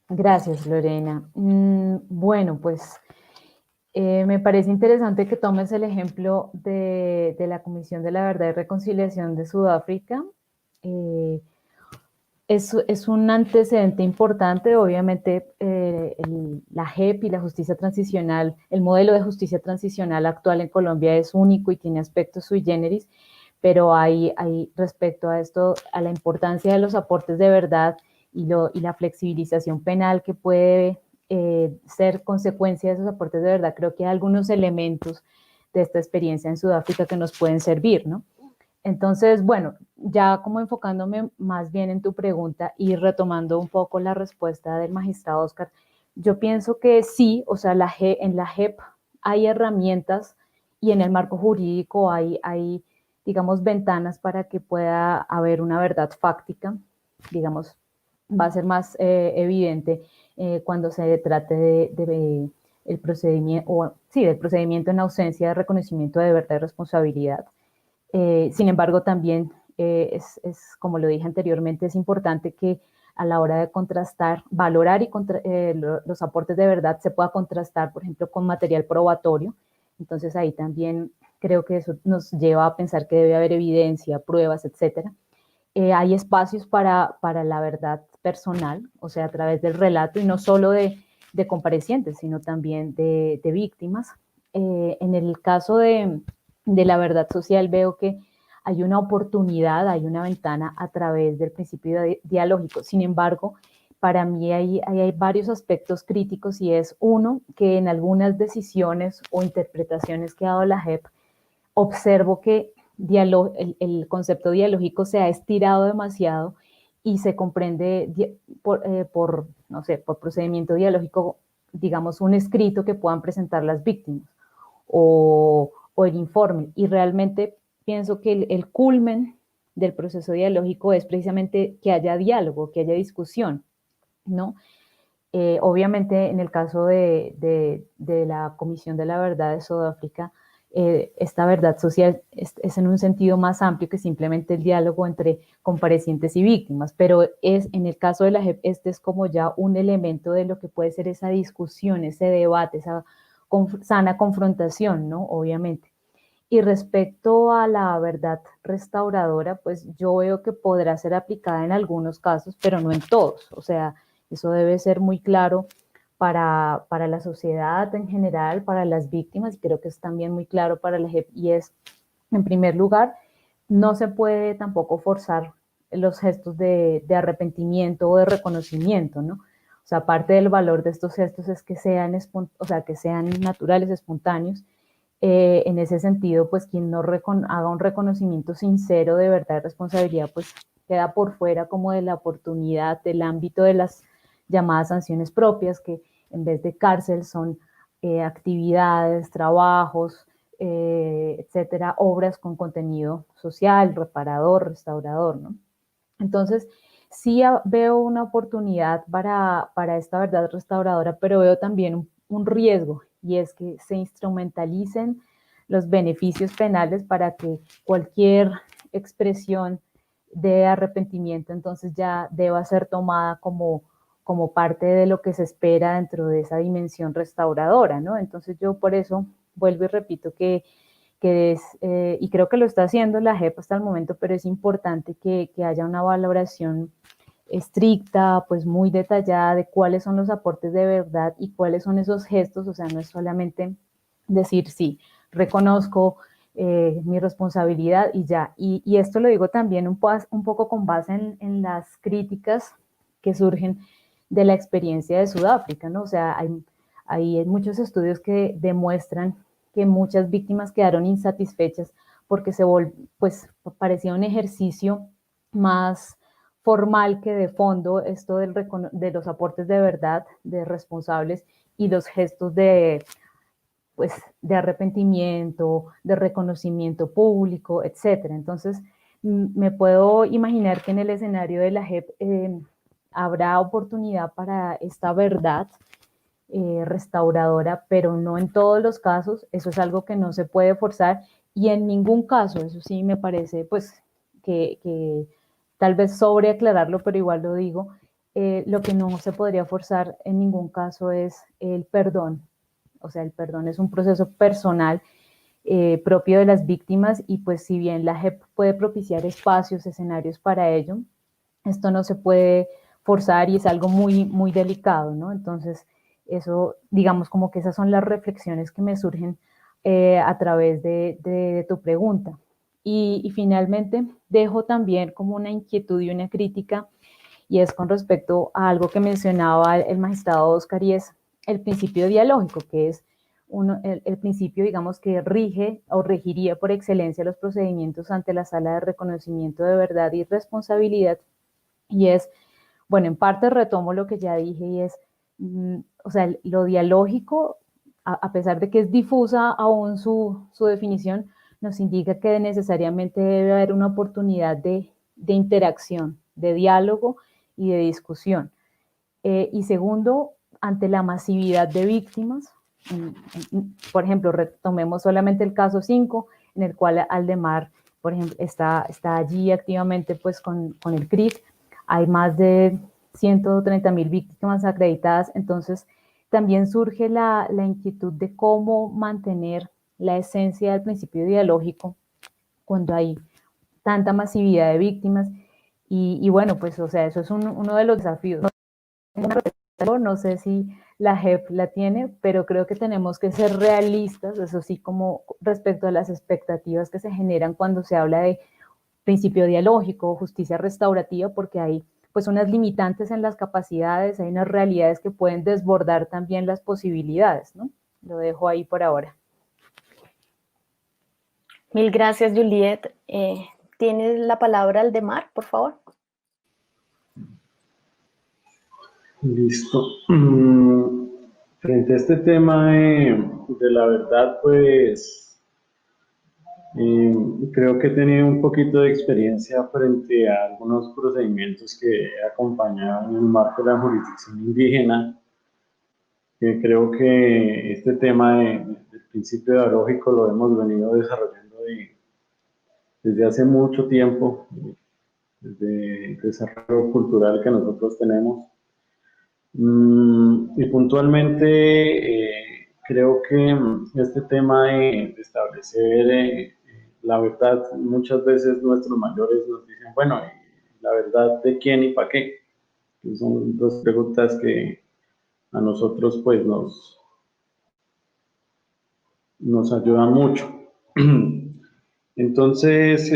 Gracias, Lorena. Bueno, pues me parece interesante que tomes el ejemplo de la Comisión de la Verdad y Reconciliación de Sudáfrica. Es un antecedente importante, obviamente la JEP y la justicia transicional, el modelo de justicia transicional actual en Colombia es único y tiene aspectos sui generis, pero hay respecto a esto, a la importancia de los aportes de verdad y la flexibilización penal que puede ser consecuencia de esos aportes de verdad, creo que hay algunos elementos de esta experiencia en Sudáfrica que nos pueden servir, ¿no? Entonces, bueno, ya como enfocándome más bien en tu pregunta y retomando un poco la respuesta del magistrado Oscar, yo pienso que sí, o sea, en la JEP hay herramientas y en el marco jurídico hay, digamos, ventanas para que pueda haber una verdad fáctica, digamos, va a ser más evidente cuando se trate de el procedimiento, del procedimiento en ausencia de reconocimiento de verdad y responsabilidad. Sin embargo, también como lo dije anteriormente, es importante que a la hora de contrastar, valorar los aportes de verdad se pueda contrastar, por ejemplo, con material probatorio. Entonces ahí también creo que eso nos lleva a pensar que debe haber evidencia, pruebas, etcétera. Hay espacios para la verdad personal, o sea, a través del relato y no solo de comparecientes, sino también de víctimas. En el caso de la verdad social veo que hay una oportunidad, hay una ventana a través del principio dialógico. Sin embargo, para mí hay varios aspectos críticos y es uno, que en algunas decisiones o interpretaciones que ha dado la JEP, observo que el concepto dialógico se ha estirado demasiado y se comprende por procedimiento dialógico, digamos, un escrito que puedan presentar las víctimas o el informe. Y realmente pienso que el culmen del proceso dialógico es precisamente que haya diálogo, que haya discusión, ¿no? Obviamente, en el caso de la Comisión de la Verdad de Sudáfrica, esta verdad social es en un sentido más amplio que simplemente el diálogo entre comparecientes y víctimas, pero en el caso de la JEP, este es como ya un elemento de lo que puede ser esa discusión, ese debate, esa sana confrontación, ¿no? Obviamente. Y respecto a la verdad restauradora, pues yo veo que podrá ser aplicada en algunos casos, pero no en todos. O sea, eso debe ser muy claro para la sociedad en general, para las víctimas, y creo que es también muy claro para la JEP, y es, en primer lugar, no se puede tampoco forzar los gestos de arrepentimiento o de reconocimiento, ¿no? O sea, parte del valor de estos gestos es que sean naturales, espontáneos. En ese sentido, pues quien no haga un reconocimiento sincero de verdad y responsabilidad, pues queda por fuera como de la oportunidad, del ámbito de las llamadas sanciones propias, que en vez de cárcel son actividades, trabajos, etcétera, obras con contenido social, reparador, restaurador, ¿no? Entonces, sí veo una oportunidad para esta verdad restauradora, pero veo también un riesgo, y es que se instrumentalicen los beneficios penales para que cualquier expresión de arrepentimiento entonces ya deba ser tomada como parte de lo que se espera dentro de esa dimensión restauradora, ¿no? Entonces yo por eso vuelvo y repito que es, y creo que lo está haciendo la JEP hasta el momento, pero es importante que haya una valoración estricta, pues muy detallada de cuáles son los aportes de verdad y cuáles son esos gestos, o sea, no es solamente decir sí, reconozco mi responsabilidad y ya. Y esto lo digo también un poco con base en las críticas que surgen de la experiencia de Sudáfrica, ¿no? O sea, hay muchos estudios que demuestran que muchas víctimas quedaron insatisfechas porque pues parecía un ejercicio más formal que de fondo, esto de los aportes de verdad de responsables y los gestos pues, de arrepentimiento, de reconocimiento público, etcétera. Entonces, me puedo imaginar que en el escenario de la JEP habrá oportunidad para esta verdad restauradora, pero no en todos los casos. Eso es algo que no se puede forzar y en ningún caso, eso sí me parece pues que tal vez sobre aclararlo, pero igual lo digo, lo que no se podría forzar en ningún caso es el perdón. O sea, el perdón es un proceso personal propio de las víctimas y pues si bien la JEP puede propiciar espacios, escenarios para ello, esto no se puede forzar y es algo muy, muy delicado, ¿no? Entonces, eso, digamos, como que esas son las reflexiones que me surgen a través de tu pregunta. Y finalmente, dejo también como una inquietud y una crítica, y es con respecto a algo que mencionaba el magistrado Oscar, y es el principio dialógico, que es el principio, digamos, que rige o regiría por excelencia los procedimientos ante la sala de reconocimiento de verdad y responsabilidad, y es, bueno, en parte retomo lo que ya dije, y es, o sea, lo dialógico, a pesar de que es difusa aún su definición, nos indica que necesariamente debe haber una oportunidad de interacción, de diálogo y de discusión. Y segundo, ante la masividad de víctimas, por ejemplo, retomemos solamente el caso 5, en el cual Aldemar, por ejemplo, está allí activamente pues con el CRIC, hay más de 130.000 víctimas acreditadas, entonces también surge la inquietud de cómo mantener la esencia del principio dialógico cuando hay tanta masividad de víctimas y bueno, pues o sea, eso es uno de los desafíos. No sé si la JEP la tiene, pero creo que tenemos que ser realistas, eso sí, como respecto a las expectativas que se generan cuando se habla de principio dialógico, justicia restaurativa, porque hay pues unas limitantes en las capacidades, hay unas realidades que pueden desbordar también las posibilidades, ¿no? Lo dejo ahí por ahora. Mil gracias, Juliet. ¿Tienes la palabra Aldemar, por favor? Listo. Frente a este tema de la verdad, pues creo que he tenido un poquito de experiencia frente a algunos procedimientos que he acompañado en el marco de la jurisdicción indígena. Creo que este tema del principio dialógico lo hemos venido desarrollando desde hace mucho tiempo, desde el desarrollo cultural que nosotros tenemos. Y puntualmente creo que este tema de establecer la verdad, muchas veces nuestros mayores nos dicen, bueno, ¿la verdad de quién y para qué? Que son dos preguntas que a nosotros pues nos ayudan mucho. Entonces,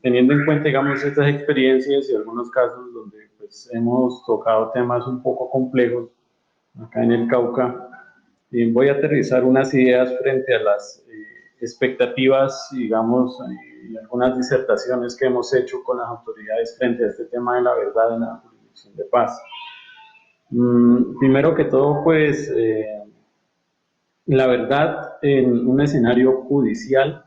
teniendo en cuenta, digamos, estas experiencias y algunos casos donde pues, hemos tocado temas un poco complejos acá en el Cauca, voy a aterrizar unas ideas frente a las expectativas, digamos, y algunas disertaciones que hemos hecho con las autoridades frente a este tema de la verdad en la jurisdicción de paz. Primero que todo, pues, La verdad, en un escenario judicial,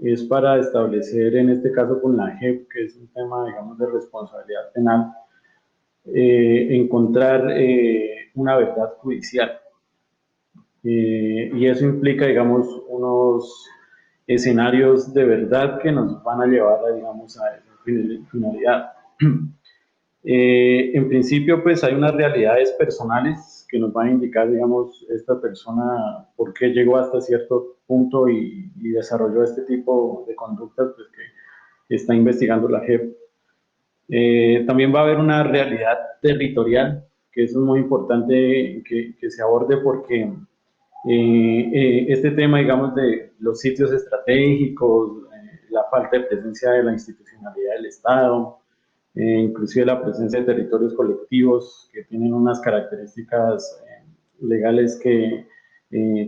es para establecer, en este caso con la JEP, que es un tema, digamos, de responsabilidad penal, encontrar una verdad judicial. Y eso implica, digamos, unos escenarios de verdad que nos van a llevar, digamos, a esa finalidad. En principio, pues hay unas realidades personales que nos van a indicar, digamos, esta persona por qué llegó hasta cierto punto y desarrolló este tipo de conductas pues, que está investigando la JEP. También va a haber una realidad territorial, que eso es muy importante que se aborde porque este tema, digamos, de los sitios estratégicos, la falta de presencia de la institucionalidad del Estado, inclusive la presencia de territorios colectivos que tienen unas características legales que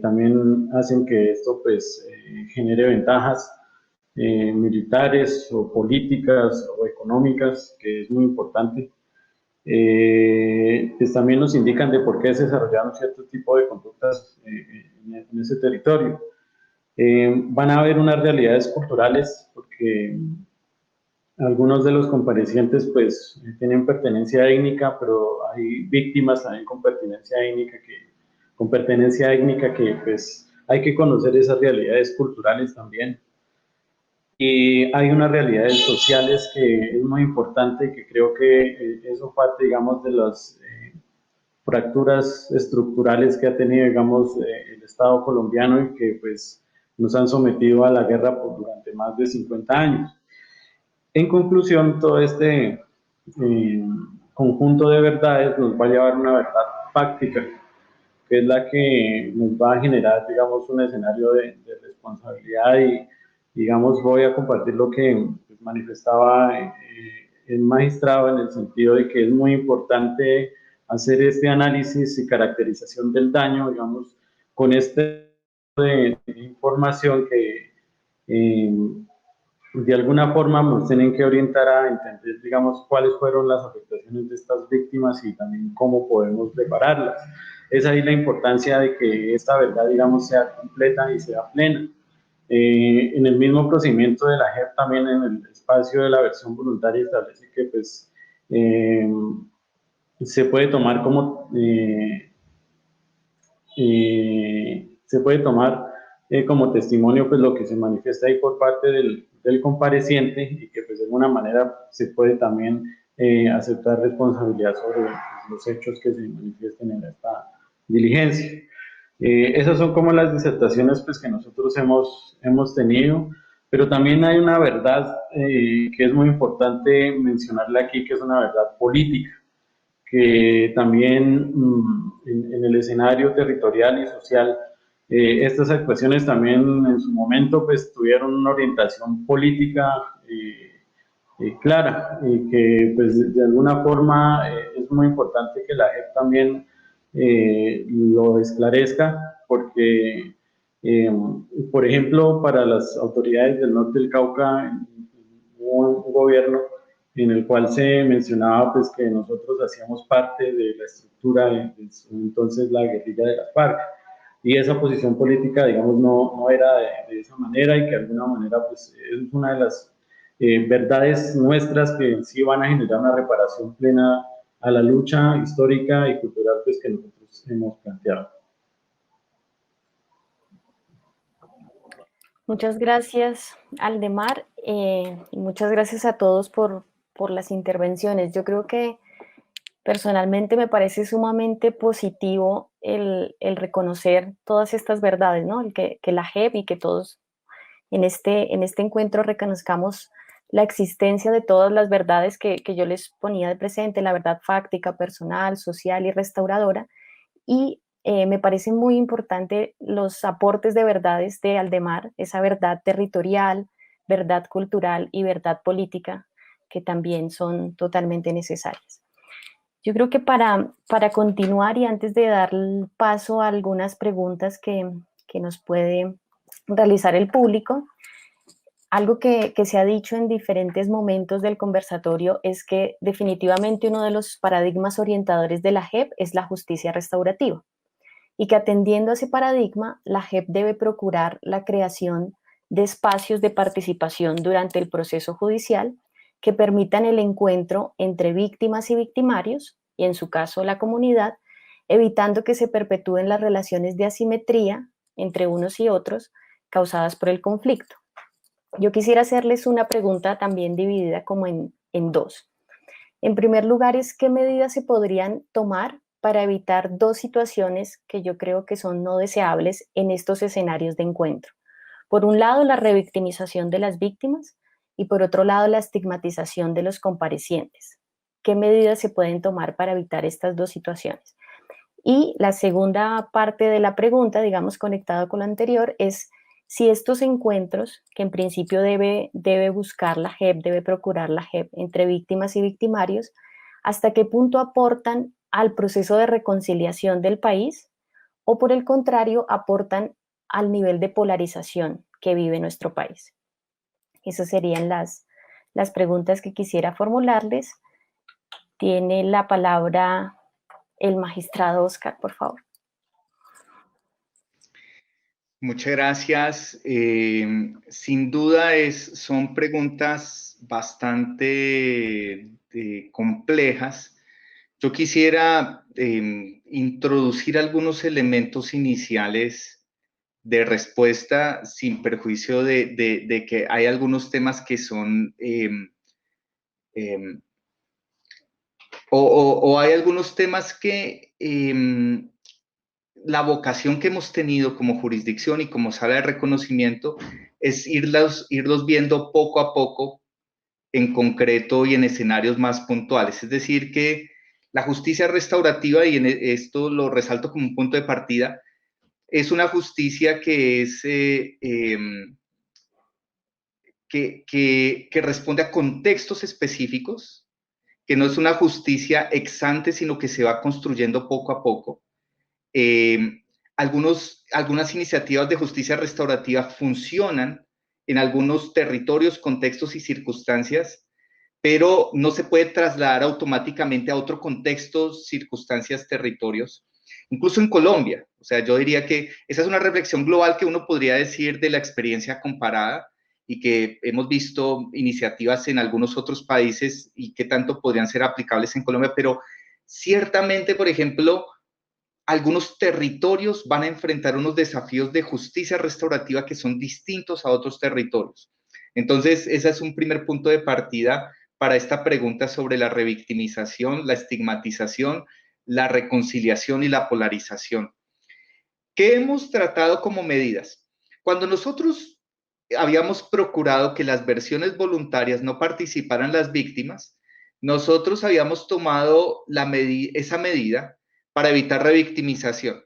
también hacen que esto pues genere ventajas militares o políticas o económicas, que es muy importante. Pues también nos indican de por qué se desarrollaron cierto tipo de conductas en ese territorio. Van a haber unas realidades culturales porque algunos de los comparecientes pues tienen pertenencia étnica, pero hay víctimas también con pertenencia étnica que pues hay que conocer esas realidades culturales también. Y hay unas realidades sociales que es muy importante y que creo que eso parte, digamos, de las fracturas estructurales que ha tenido, digamos, el Estado colombiano y que pues nos han sometido a la guerra durante más de 50 años. En conclusión, todo este conjunto de verdades nos va a llevar a una verdad fáctica, que es la que nos va a generar, digamos, un escenario de responsabilidad y, digamos, voy a compartir lo que manifestaba el magistrado en el sentido de que es muy importante hacer este análisis y caracterización del daño, digamos, con este de información que de alguna forma nos tienen que orientar a entender, digamos, cuáles fueron las afectaciones de estas víctimas y también cómo podemos repararlas. Es ahí la importancia de que esta verdad, digamos, sea completa y sea plena. En el mismo procedimiento de la JEP, también en el espacio de la versión voluntaria, establece que pues, se puede tomar se puede tomar como testimonio pues lo que se manifiesta ahí por parte del compareciente y que pues de alguna manera se puede también aceptar responsabilidad sobre pues, los hechos que se manifiesten en esta diligencia. Esas son como las disertaciones pues, que nosotros hemos tenido, pero también hay una verdad que es muy importante mencionarla aquí, que es una verdad política que también en el escenario territorial y social, estas actuaciones también en su momento pues tuvieron una orientación política clara y que pues de alguna forma es muy importante que la JEP también lo esclarezca porque por ejemplo para las autoridades del norte del Cauca hubo un gobierno en el cual se mencionaba pues que nosotros hacíamos parte de la estructura de entonces la guerrilla de las FARC y esa posición política digamos no era de esa manera y que de alguna manera pues es una de las verdades nuestras que en sí van a generar una reparación plena a la lucha histórica y cultural pues que nosotros hemos planteado. Muchas gracias, Aldemar, y muchas gracias a todos por las intervenciones. Yo creo que personalmente me parece sumamente positivo el reconocer todas estas verdades, ¿no? El que la JEP y que todos en este encuentro reconozcamos la existencia de todas las verdades que yo les ponía de presente, la verdad fáctica, personal, social y restauradora, y me parece muy importante los aportes de verdades de Aldemar, esa verdad territorial, verdad cultural y verdad política, que también son totalmente necesarias. Yo creo que para continuar y antes de dar paso a algunas preguntas que nos puede realizar el público, algo que se ha dicho en diferentes momentos del conversatorio es que definitivamente uno de los paradigmas orientadores de la JEP es la justicia restaurativa. y que atendiendo a ese paradigma, la JEP debe procurar la creación de espacios de participación durante el proceso judicial que permitan el encuentro entre víctimas y victimarios, y en su caso la comunidad, evitando que se perpetúen las relaciones de asimetría entre unos y otros causadas por el conflicto. Yo quisiera hacerles una pregunta también dividida como en dos. En primer lugar, ¿qué medidas se podrían tomar para evitar dos situaciones que yo creo que son no deseables en estos escenarios de encuentro? Por un lado, la revictimización de las víctimas y por otro lado, la estigmatización de los comparecientes. ¿Qué medidas se pueden tomar para evitar estas dos situaciones? Y la segunda parte de la pregunta, digamos conectado con la anterior, es si estos encuentros, que en principio debe buscar la JEP, debe procurar la JEP entre víctimas y victimarios, hasta qué punto aportan al proceso de reconciliación del país o por el contrario aportan al nivel de polarización que vive nuestro país. Esas serían las preguntas que quisiera formularles. Tiene la palabra el magistrado Oscar, por favor. Muchas gracias. Sin duda son preguntas bastante complejas. Yo quisiera introducir algunos elementos iniciales de respuesta sin perjuicio de que hay algunos temas que son o hay algunos temas que la vocación que hemos tenido como jurisdicción y como sala de reconocimiento es irlos viendo poco a poco en concreto y en escenarios más puntuales. Es decir, que la justicia restaurativa, y esto lo resalto como un punto de partida, es una justicia que es que responde a contextos específicos, que no es una justicia ex ante, sino que se va construyendo poco a poco. Algunas iniciativas de justicia restaurativa funcionan en algunos territorios, contextos y circunstancias, pero no se puede trasladar automáticamente a otro contexto, circunstancias, territorios. Incluso en Colombia, o sea, yo diría que esa es una reflexión global que uno podría decir de la experiencia comparada y que hemos visto iniciativas en algunos otros países y que tanto podrían ser aplicables en Colombia, pero ciertamente, por ejemplo, algunos territorios van a enfrentar unos desafíos de justicia restaurativa que son distintos a otros territorios. Entonces, ese es un primer punto de partida para esta pregunta sobre la revictimización, la estigmatización, la reconciliación y la polarización. ¿Qué hemos tratado como medidas? Cuando nosotros habíamos procurado que las versiones voluntarias no participaran las víctimas, nosotros habíamos tomado esa medida para evitar revictimización.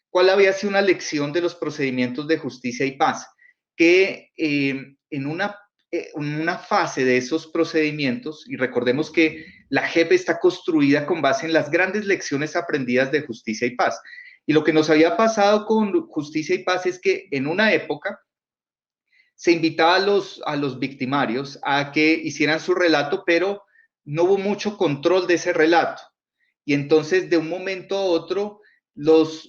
¿Cuál había sido una lección de los procedimientos de justicia y paz? Que en una fase de esos procedimientos, y recordemos que la JEP está construida con base en las grandes lecciones aprendidas de justicia y paz. Y lo que nos había pasado con justicia y paz es que en una época se invitaba a los victimarios a que hicieran su relato, pero no hubo mucho control de ese relato. Y entonces, de un momento a otro, los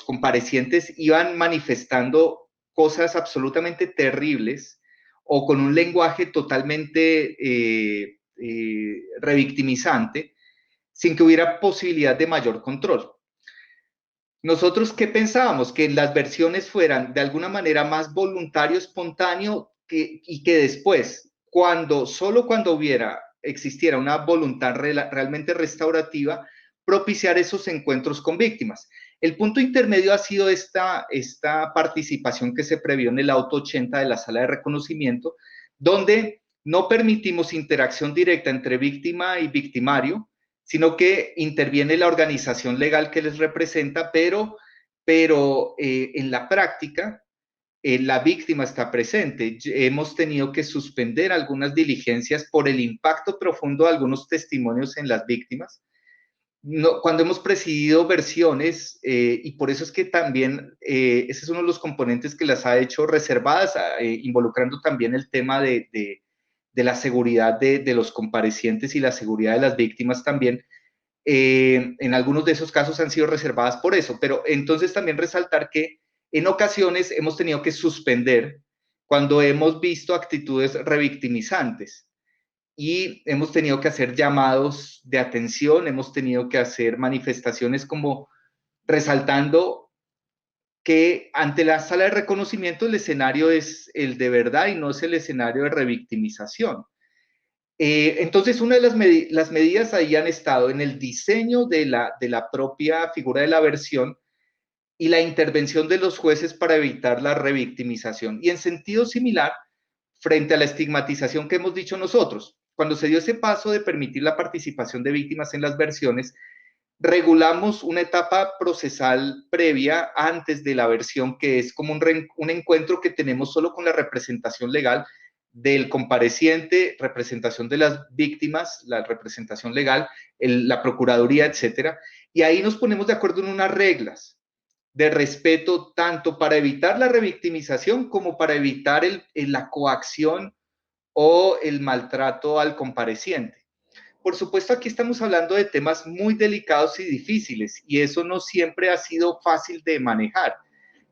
comparecientes iban manifestando cosas absolutamente terribles o con un lenguaje totalmente revictimizante, sin que hubiera posibilidad de mayor control. Nosotros, ¿qué pensábamos? Que las versiones fueran de alguna manera más voluntario, espontáneo, y que después, solo cuando existiera una voluntad realmente restaurativa, propiciar esos encuentros con víctimas. El punto intermedio ha sido esta participación que se previó en el auto 80 de la sala de reconocimiento, donde no permitimos interacción directa entre víctima y victimario, sino que interviene la organización legal que les representa, pero en la práctica la víctima está presente. Hemos tenido que suspender algunas diligencias por el impacto profundo de algunos testimonios en las víctimas. Cuando hemos presidido versiones, y por eso es que también ese es uno de los componentes que las ha hecho reservadas, involucrando también el tema de la seguridad de los comparecientes y la seguridad de las víctimas también. en algunos de esos casos han sido reservadas por eso, pero entonces también resaltar que en ocasiones hemos tenido que suspender cuando hemos visto actitudes revictimizantes y hemos tenido que hacer llamados de atención, hemos tenido que hacer manifestaciones como resaltando que ante la sala de reconocimiento el escenario es el de verdad y no es el escenario de revictimización. Entonces, una de las medidas ahí han estado en el diseño de la propia figura de la aversión y la intervención de los jueces para evitar la revictimización. Y en sentido similar, frente a la estigmatización que hemos dicho nosotros, cuando se dio ese paso de permitir la participación de víctimas en las versiones, regulamos una etapa procesal previa antes de la versión, que es como un encuentro que tenemos solo con la representación legal del compareciente, representación de las víctimas, la representación legal, la procuraduría, etcétera, y ahí nos ponemos de acuerdo en unas reglas de respeto tanto para evitar la revictimización como para evitar la coacción o el maltrato al compareciente. Por supuesto, aquí estamos hablando de temas muy delicados y difíciles, y eso no siempre ha sido fácil de manejar,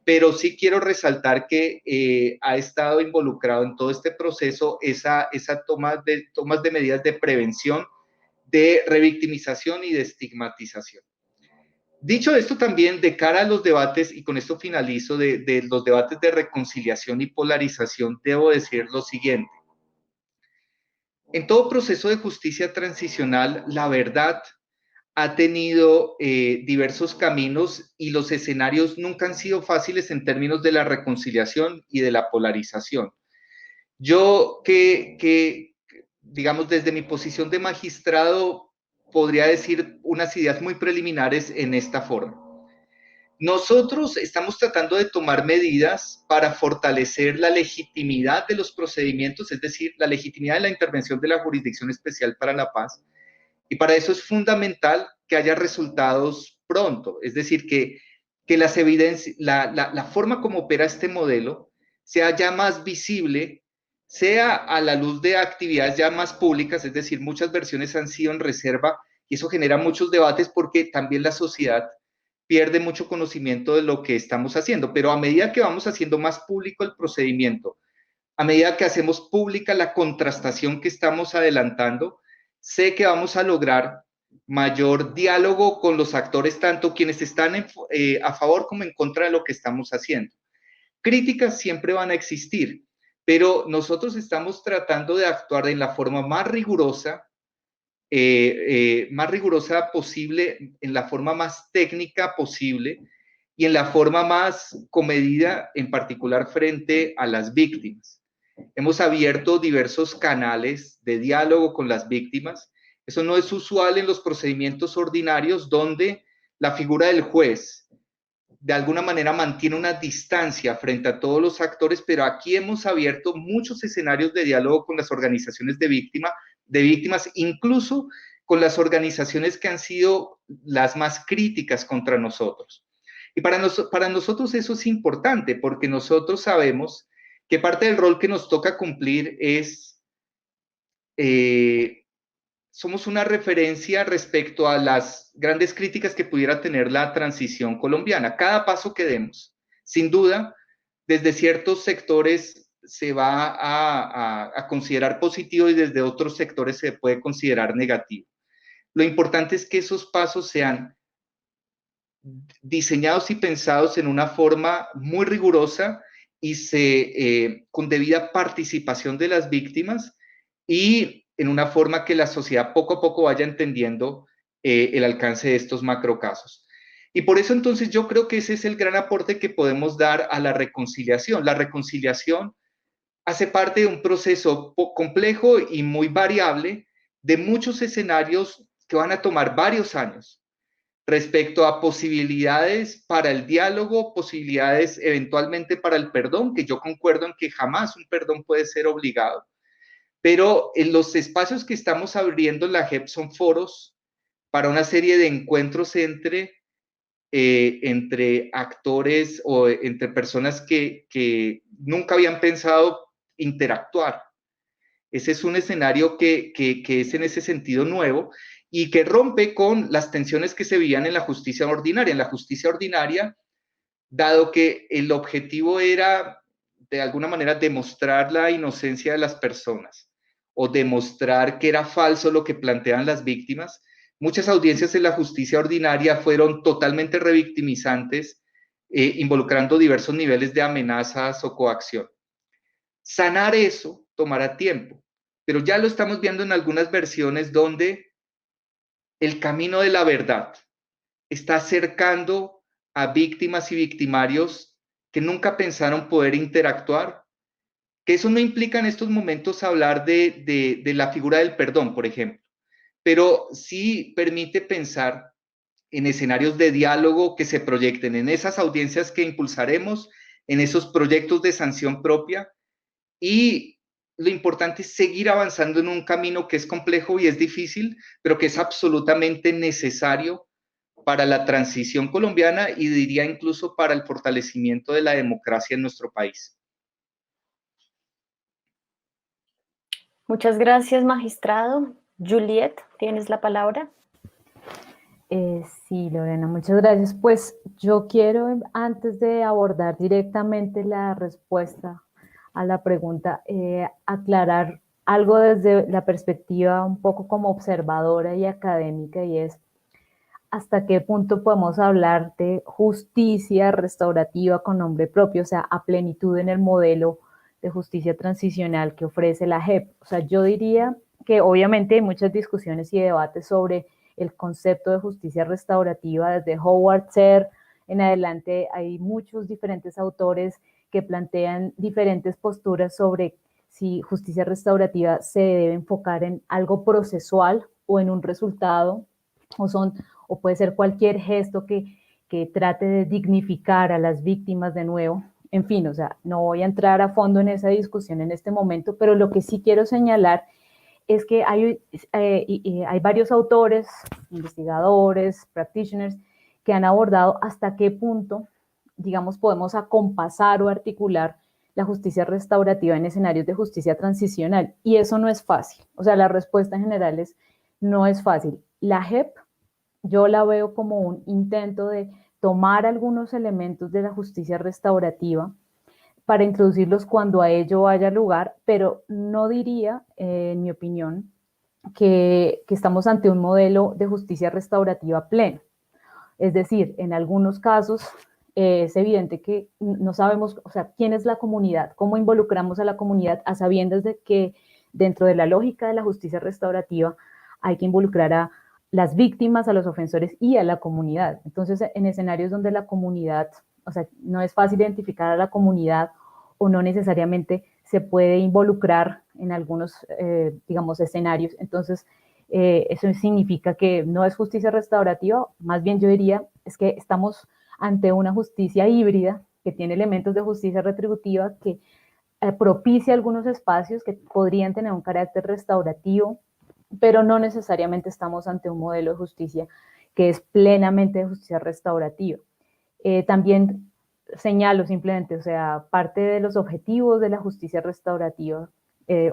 pero sí quiero resaltar que ha estado involucrado en todo este proceso esa tomas de medidas de prevención, de revictimización y de estigmatización. Dicho esto, también de cara a los debates, y con esto finalizo, de los debates de reconciliación y polarización, debo decir lo siguiente. En todo proceso de justicia transicional, la verdad ha tenido diversos caminos y los escenarios nunca han sido fáciles en términos de la reconciliación y de la polarización. Yo digamos, desde mi posición de magistrado, podría decir unas ideas muy preliminares en esta forma. Nosotros estamos tratando de tomar medidas para fortalecer la legitimidad de los procedimientos, es decir, la legitimidad de la intervención de la Jurisdicción Especial para la Paz, y para eso es fundamental que haya resultados pronto, es decir, que las evidencias, la forma como opera este modelo sea ya más visible, sea a la luz de actividades ya más públicas, es decir, muchas versiones han sido en reserva y eso genera muchos debates porque también la sociedad pierde mucho conocimiento de lo que estamos haciendo, pero a medida que vamos haciendo más público el procedimiento, a medida que hacemos pública la contrastación que estamos adelantando, sé que vamos a lograr mayor diálogo con los actores, tanto quienes están a favor como en contra de lo que estamos haciendo. Críticas siempre van a existir, pero nosotros estamos tratando de actuar en la forma más rigurosa posible, en la forma más técnica posible y en la forma más comedida, en particular frente a las víctimas. Hemos abierto diversos canales de diálogo con las víctimas. Eso no es usual en los procedimientos ordinarios donde la figura del juez de alguna manera mantiene una distancia frente a todos los actores, pero aquí hemos abierto muchos escenarios de diálogo con las organizaciones de víctimas, incluso con las organizaciones que han sido las más críticas contra nosotros. Y para nosotros eso es importante porque nosotros sabemos que parte del rol que nos toca cumplir es, somos una referencia respecto a las grandes críticas que pudiera tener la transición colombiana. Cada paso que demos, sin duda, desde ciertos sectores se va a considerar positivo y desde otros sectores se puede considerar negativo. Lo importante es que esos pasos sean diseñados y pensados en una forma muy rigurosa y con debida participación de las víctimas y en una forma que la sociedad poco a poco vaya entendiendo el alcance de estos macrocasos. Y por eso entonces yo creo que ese es el gran aporte que podemos dar a la reconciliación. La reconciliación hace parte de un proceso complejo y muy variable de muchos escenarios que van a tomar varios años respecto a posibilidades para el diálogo, posibilidades eventualmente para el perdón, que yo concuerdo en que jamás un perdón puede ser obligado. Pero en los espacios que estamos abriendo en la JEP son foros para una serie de encuentros entre actores o entre personas que nunca habían pensado interactuar. Ese es un escenario que es en ese sentido nuevo y que rompe con las tensiones que se vivían en la justicia ordinaria. En la justicia ordinaria, dado que el objetivo era, de alguna manera, demostrar la inocencia de las personas o demostrar que era falso lo que planteaban las víctimas, muchas audiencias en la justicia ordinaria fueron totalmente revictimizantes, involucrando diversos niveles de amenazas o coacción. Sanar eso tomará tiempo, pero ya lo estamos viendo en algunas versiones donde el camino de la verdad está acercando a víctimas y victimarios que nunca pensaron poder interactuar, que eso no implica en estos momentos hablar de la figura del perdón, por ejemplo, pero sí permite pensar en escenarios de diálogo que se proyecten en esas audiencias que impulsaremos, en esos proyectos de sanción propia, y lo importante es seguir avanzando en un camino que es complejo y es difícil, pero que es absolutamente necesario para la transición colombiana y diría incluso para el fortalecimiento de la democracia en nuestro país. Muchas gracias, magistrado. Juliet, tienes la palabra. Sí, Lorena, muchas gracias. Pues yo quiero, antes de abordar directamente la respuesta a la pregunta, aclarar algo desde la perspectiva un poco como observadora y académica, y es hasta qué punto podemos hablar de justicia restaurativa con nombre propio, o sea, a plenitud en el modelo de justicia transicional que ofrece la JEP. O sea, yo diría que obviamente hay muchas discusiones y debates sobre el concepto de justicia restaurativa. Desde Howard Serr en adelante hay muchos diferentes autores que plantean diferentes posturas sobre si justicia restaurativa se debe enfocar en algo procesual o en un resultado, o puede ser cualquier gesto que trate de dignificar a las víctimas de nuevo. En fin, o sea, no voy a entrar a fondo en esa discusión en este momento, pero lo que sí quiero señalar es que hay varios autores, investigadores, practitioners, que han abordado hasta qué punto, digamos, podemos acompasar o articular la justicia restaurativa en escenarios de justicia transicional. Y eso no es fácil. O sea, la respuesta en general es, no es fácil. La JEP, yo la veo como un intento de tomar algunos elementos de la justicia restaurativa para introducirlos cuando a ello haya lugar, pero no diría, en mi opinión, que estamos ante un modelo de justicia restaurativa pleno. Es decir, en algunos casos es evidente que no sabemos, o sea, quién es la comunidad, cómo involucramos a la comunidad, a sabiendas de que dentro de la lógica de la justicia restaurativa hay que involucrar a las víctimas, a los ofensores y a la comunidad. Entonces, en escenarios donde la comunidad, o sea, no es fácil identificar a la comunidad o no necesariamente se puede involucrar en algunos, digamos, escenarios. Entonces, eso significa que no es justicia restaurativa, más bien yo diría es que estamos ante una justicia híbrida que tiene elementos de justicia retributiva que propicia algunos espacios que podrían tener un carácter restaurativo, pero no necesariamente estamos ante un modelo de justicia que es plenamente de justicia restaurativa. También señalo simplemente, o sea, parte de los objetivos de la justicia restaurativa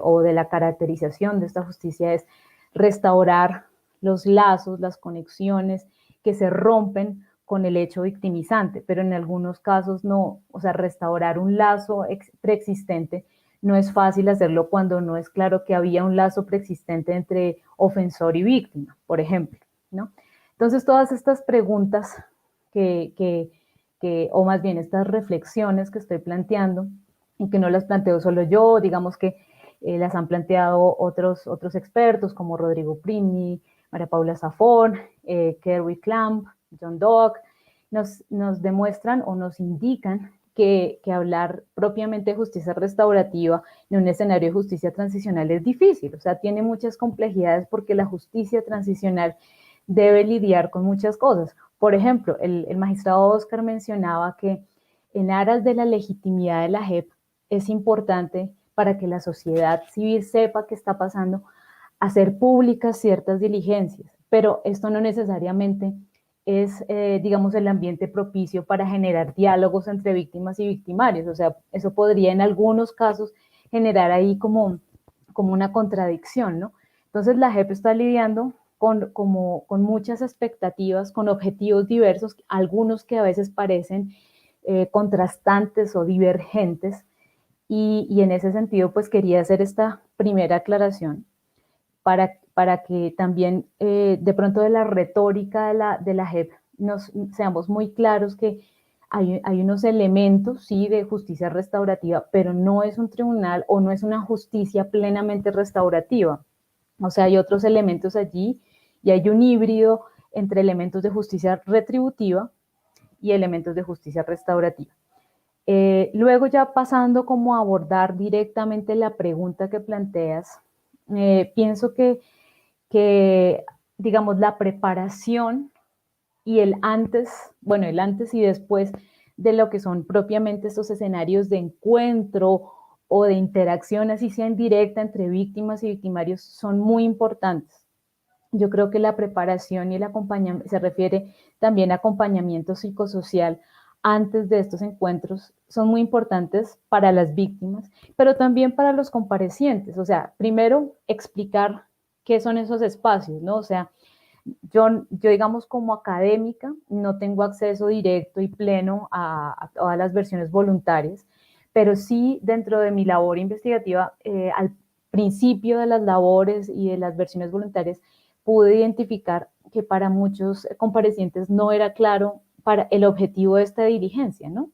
o de la caracterización de esta justicia es restaurar los lazos, las conexiones que se rompen con el hecho victimizante, pero en algunos casos no, o sea, restaurar un lazo preexistente no es fácil hacerlo cuando no es claro que había un lazo preexistente entre ofensor y víctima, por ejemplo, ¿no? Entonces, todas estas preguntas o más bien estas reflexiones que estoy planteando, y que no las planteo solo yo, digamos que las han planteado otros expertos como Rodrigo Primi, María Paula Zafón, Kerry Clamp, John Dock, nos demuestran o nos indican que hablar propiamente de justicia restaurativa en un escenario de justicia transicional es difícil, o sea, tiene muchas complejidades porque la justicia transicional debe lidiar con muchas cosas. Por ejemplo, el magistrado Oscar mencionaba que en aras de la legitimidad de la JEP es importante para que la sociedad civil sepa qué está pasando, hacer públicas ciertas diligencias, pero esto no necesariamente es, digamos, el ambiente propicio para generar diálogos entre víctimas y victimarios. O sea, eso podría en algunos casos generar ahí como una contradicción, ¿no? Entonces la JEP está lidiando con muchas expectativas, con objetivos diversos, algunos que a veces parecen contrastantes o divergentes, y en ese sentido pues quería hacer esta primera aclaración para que también de pronto de la retórica de la JEP seamos muy claros que hay unos elementos, sí, de justicia restaurativa, pero no es un tribunal o no es una justicia plenamente restaurativa. O sea, hay otros elementos allí y hay un híbrido entre elementos de justicia retributiva y elementos de justicia restaurativa. Luego ya pasando como a abordar directamente la pregunta que planteas, pienso que, digamos, la preparación y el antes y después de lo que son propiamente estos escenarios de encuentro o de interacción, así sea indirecta, entre víctimas y victimarios, son muy importantes. Yo creo que la preparación y el acompañamiento se refiere también a acompañamiento psicosocial antes de estos encuentros, son muy importantes para las víctimas, pero también para los comparecientes. O sea, primero explicar qué son esos espacios, ¿no? O sea, yo digamos, como académica, no tengo acceso directo y pleno a todas las versiones voluntarias, pero sí dentro de mi labor investigativa, al principio de las labores y de las versiones voluntarias, pude identificar que para muchos comparecientes no era claro para el objetivo de esta diligencia, ¿no?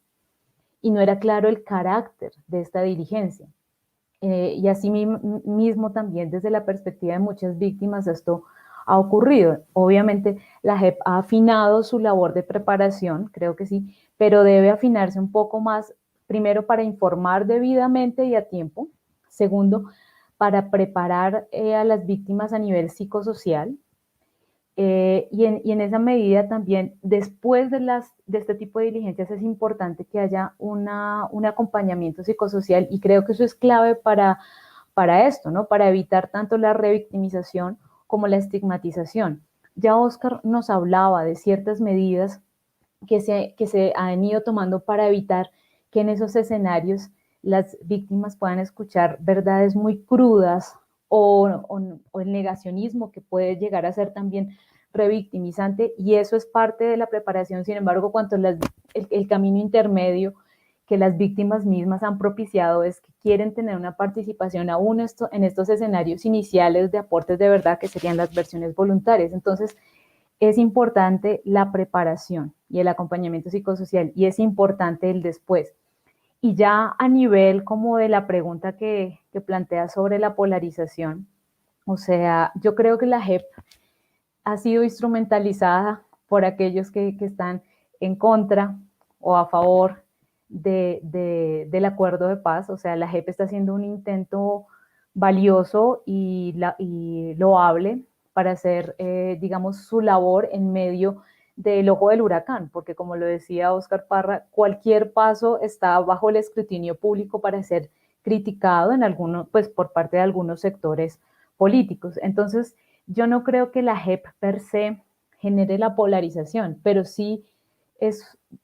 Y no era claro el carácter de esta diligencia. Y así mismo también desde la perspectiva de muchas víctimas esto ha ocurrido. Obviamente la JEP ha afinado su labor de preparación, creo que sí, pero debe afinarse un poco más, primero para informar debidamente y a tiempo, segundo, para preparar a las víctimas a nivel psicosocial, y en esa medida también, después de este tipo de diligencias, es importante que haya un acompañamiento psicosocial, y creo que eso es clave para esto, ¿no? Para evitar tanto la revictimización como la estigmatización. Ya Oscar nos hablaba de ciertas medidas que se han ido tomando para evitar que en esos escenarios las víctimas puedan escuchar verdades muy crudas o el negacionismo que puede llegar a ser también revictimizante, y eso es parte de la preparación. Sin embargo, cuanto el camino intermedio que las víctimas mismas han propiciado es que quieren tener una participación aún en estos escenarios iniciales de aportes de verdad, que serían las versiones voluntarias. Entonces, es importante la preparación y el acompañamiento psicosocial, y es importante el después. Y ya a nivel como de la pregunta que plantea sobre la polarización, o sea, yo creo que la JEP ha sido instrumentalizada por aquellos que están en contra o a favor del acuerdo de paz. O sea, la JEP está haciendo un intento valioso y loable para hacer, digamos, su labor en medio del ojo del huracán, porque como lo decía Oscar Parra, cualquier paso está bajo el escrutinio público para ser criticado pues por parte de algunos sectores políticos. Entonces, yo no creo que la JEP per se genere la polarización, pero sí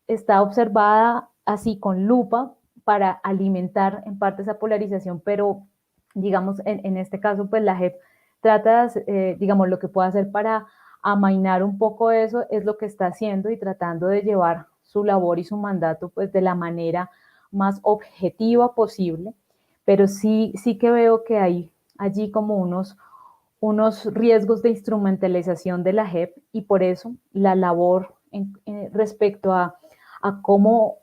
está observada así con lupa para alimentar en parte esa polarización, pero digamos, en este caso, pues la JEP trata, digamos, lo que puede hacer para amainar un poco eso es lo que está haciendo, y tratando de llevar su labor y su mandato pues de la manera más objetiva posible, pero sí que veo que hay allí como unos riesgos de instrumentalización de la JEP, y por eso la labor respecto a cómo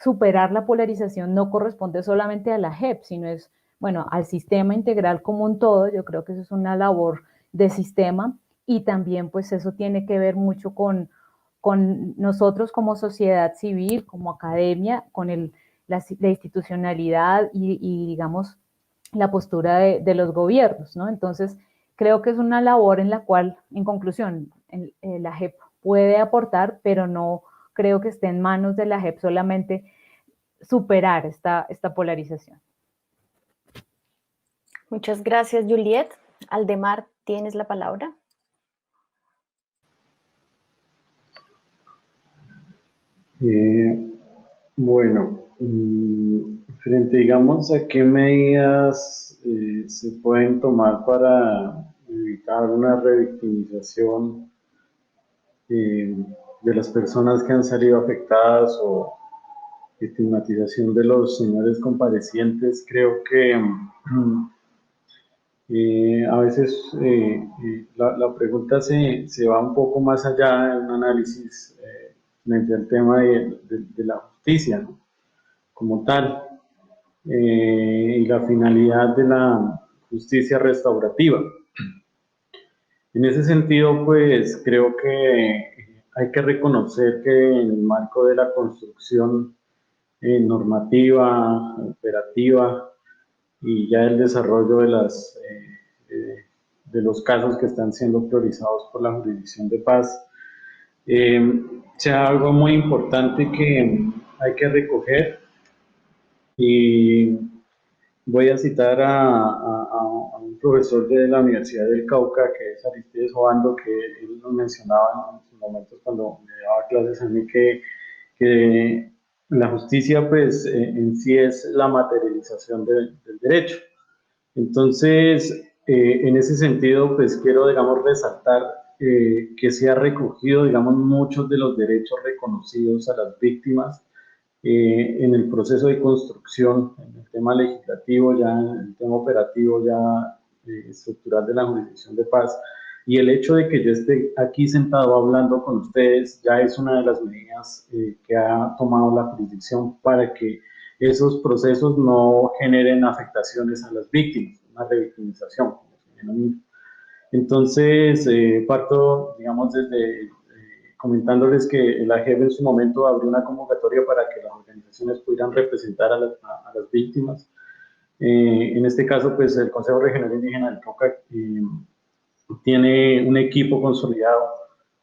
superar la polarización no corresponde solamente a la JEP, sino es, bueno, al sistema integral como un todo. Yo creo que eso es una labor de sistema, y también pues eso tiene que ver mucho con nosotros como sociedad civil, como academia, con la institucionalidad y digamos la postura de los gobiernos, ¿no? Entonces, creo que es una labor en la cual, en conclusión, la JEP puede aportar, pero no creo que esté en manos de la JEP solamente superar esta polarización. Muchas gracias, Juliet. Aldemar, tienes la palabra. Bueno, frente, digamos, a qué medidas se pueden tomar para evitar una revictimización de las personas que han salido afectadas o estigmatización de los señores comparecientes. Creo que a veces la pregunta se va un poco más allá en un análisis frente al tema de la justicia, ¿no?, como tal, y la finalidad de la justicia restaurativa. En ese sentido, pues creo que hay que reconocer que en el marco de la construcción normativa, operativa y ya el desarrollo de los casos que están siendo priorizados por la Jurisdicción de Paz, sea algo muy importante que hay que recoger. Y voy a citar a un profesor de la Universidad del Cauca, que es Aristides Obando, que él nos mencionaba en sus momentos cuando me daba clases a mí, que la justicia pues en sí es la materialización del derecho. Entonces, en ese sentido, pues quiero, digamos, resaltar que se ha recogido, digamos, muchos de los derechos reconocidos a las víctimas en el proceso de construcción, en el tema legislativo, ya en el tema operativo, ya estructural de la Jurisdicción de Paz. Y el hecho de que yo esté aquí sentado hablando con ustedes ya es una de las medidas que ha tomado la jurisdicción para que esos procesos no generen afectaciones a las víctimas, una revictimización, como se denomina. Entonces, parto, digamos, desde comentándoles que la JEP en su momento abrió una convocatoria para que las organizaciones pudieran representar a las víctimas. En este caso, pues el Consejo Regional Indígena del Cauca tiene un equipo consolidado.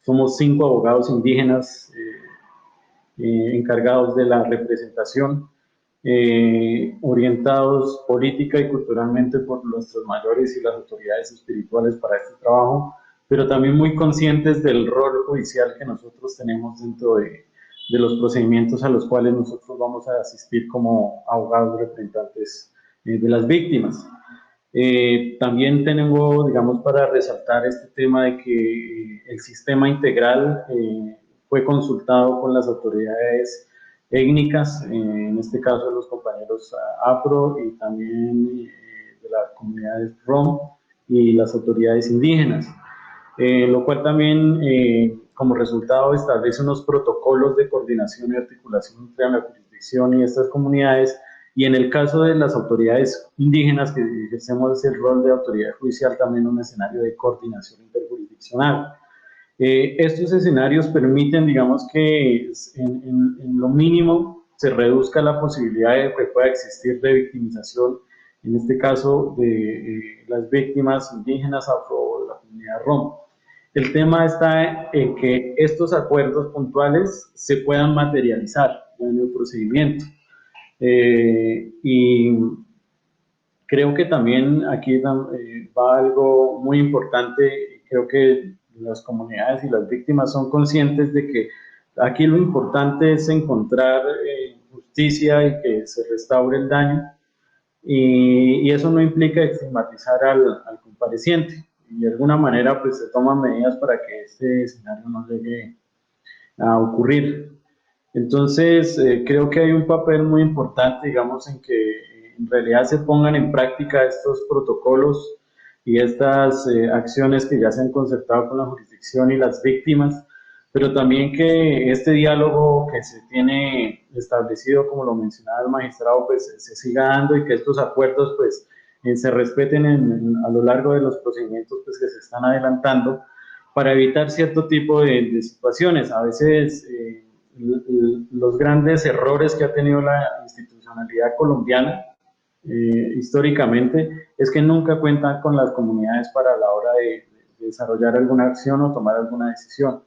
Somos 5 abogados indígenas encargados de la representación, orientados política y culturalmente por nuestros mayores y las autoridades espirituales para este trabajo, pero también muy conscientes del rol judicial que nosotros tenemos dentro de los procedimientos a los cuales nosotros vamos a asistir como abogados representantes de las víctimas. También tengo, digamos, para resaltar este tema de que el sistema integral fue consultado con las autoridades étnicas, en este caso de los compañeros APRO y también de las comunidades ROM y las autoridades indígenas, lo cual también como resultado establece unos protocolos de coordinación y articulación entre la jurisdicción y estas comunidades. Y en el caso de las autoridades indígenas, que ejercemos el rol de autoridad judicial, también un escenario de coordinación interjurisdiccional. Estos escenarios permiten, digamos, que en lo mínimo se reduzca la posibilidad de que pueda existir revictimización, en este caso de las víctimas indígenas afro de la comunidad rom. El tema está en que estos acuerdos puntuales se puedan materializar en el procedimiento. Y creo que también aquí va algo muy importante. Creo que las comunidades y las víctimas son conscientes de que aquí lo importante es encontrar justicia y que se restaure el daño, y eso no implica estigmatizar al compareciente, y de alguna manera pues se toman medidas para que este escenario no llegue a ocurrir. Entonces, creo que hay un papel muy importante, digamos, en que en realidad se pongan en práctica estos protocolos y estas acciones que ya se han concertado con la jurisdicción y las víctimas, pero también que este diálogo que se tiene establecido, como lo mencionaba el magistrado, pues se siga dando, y que estos acuerdos pues se respeten a lo largo de los procedimientos pues, que se están adelantando, para evitar cierto tipo de situaciones. A veces los grandes errores que ha tenido la institucionalidad colombiana históricamente es que nunca cuentan con las comunidades para la hora de desarrollar alguna acción o tomar alguna decisión.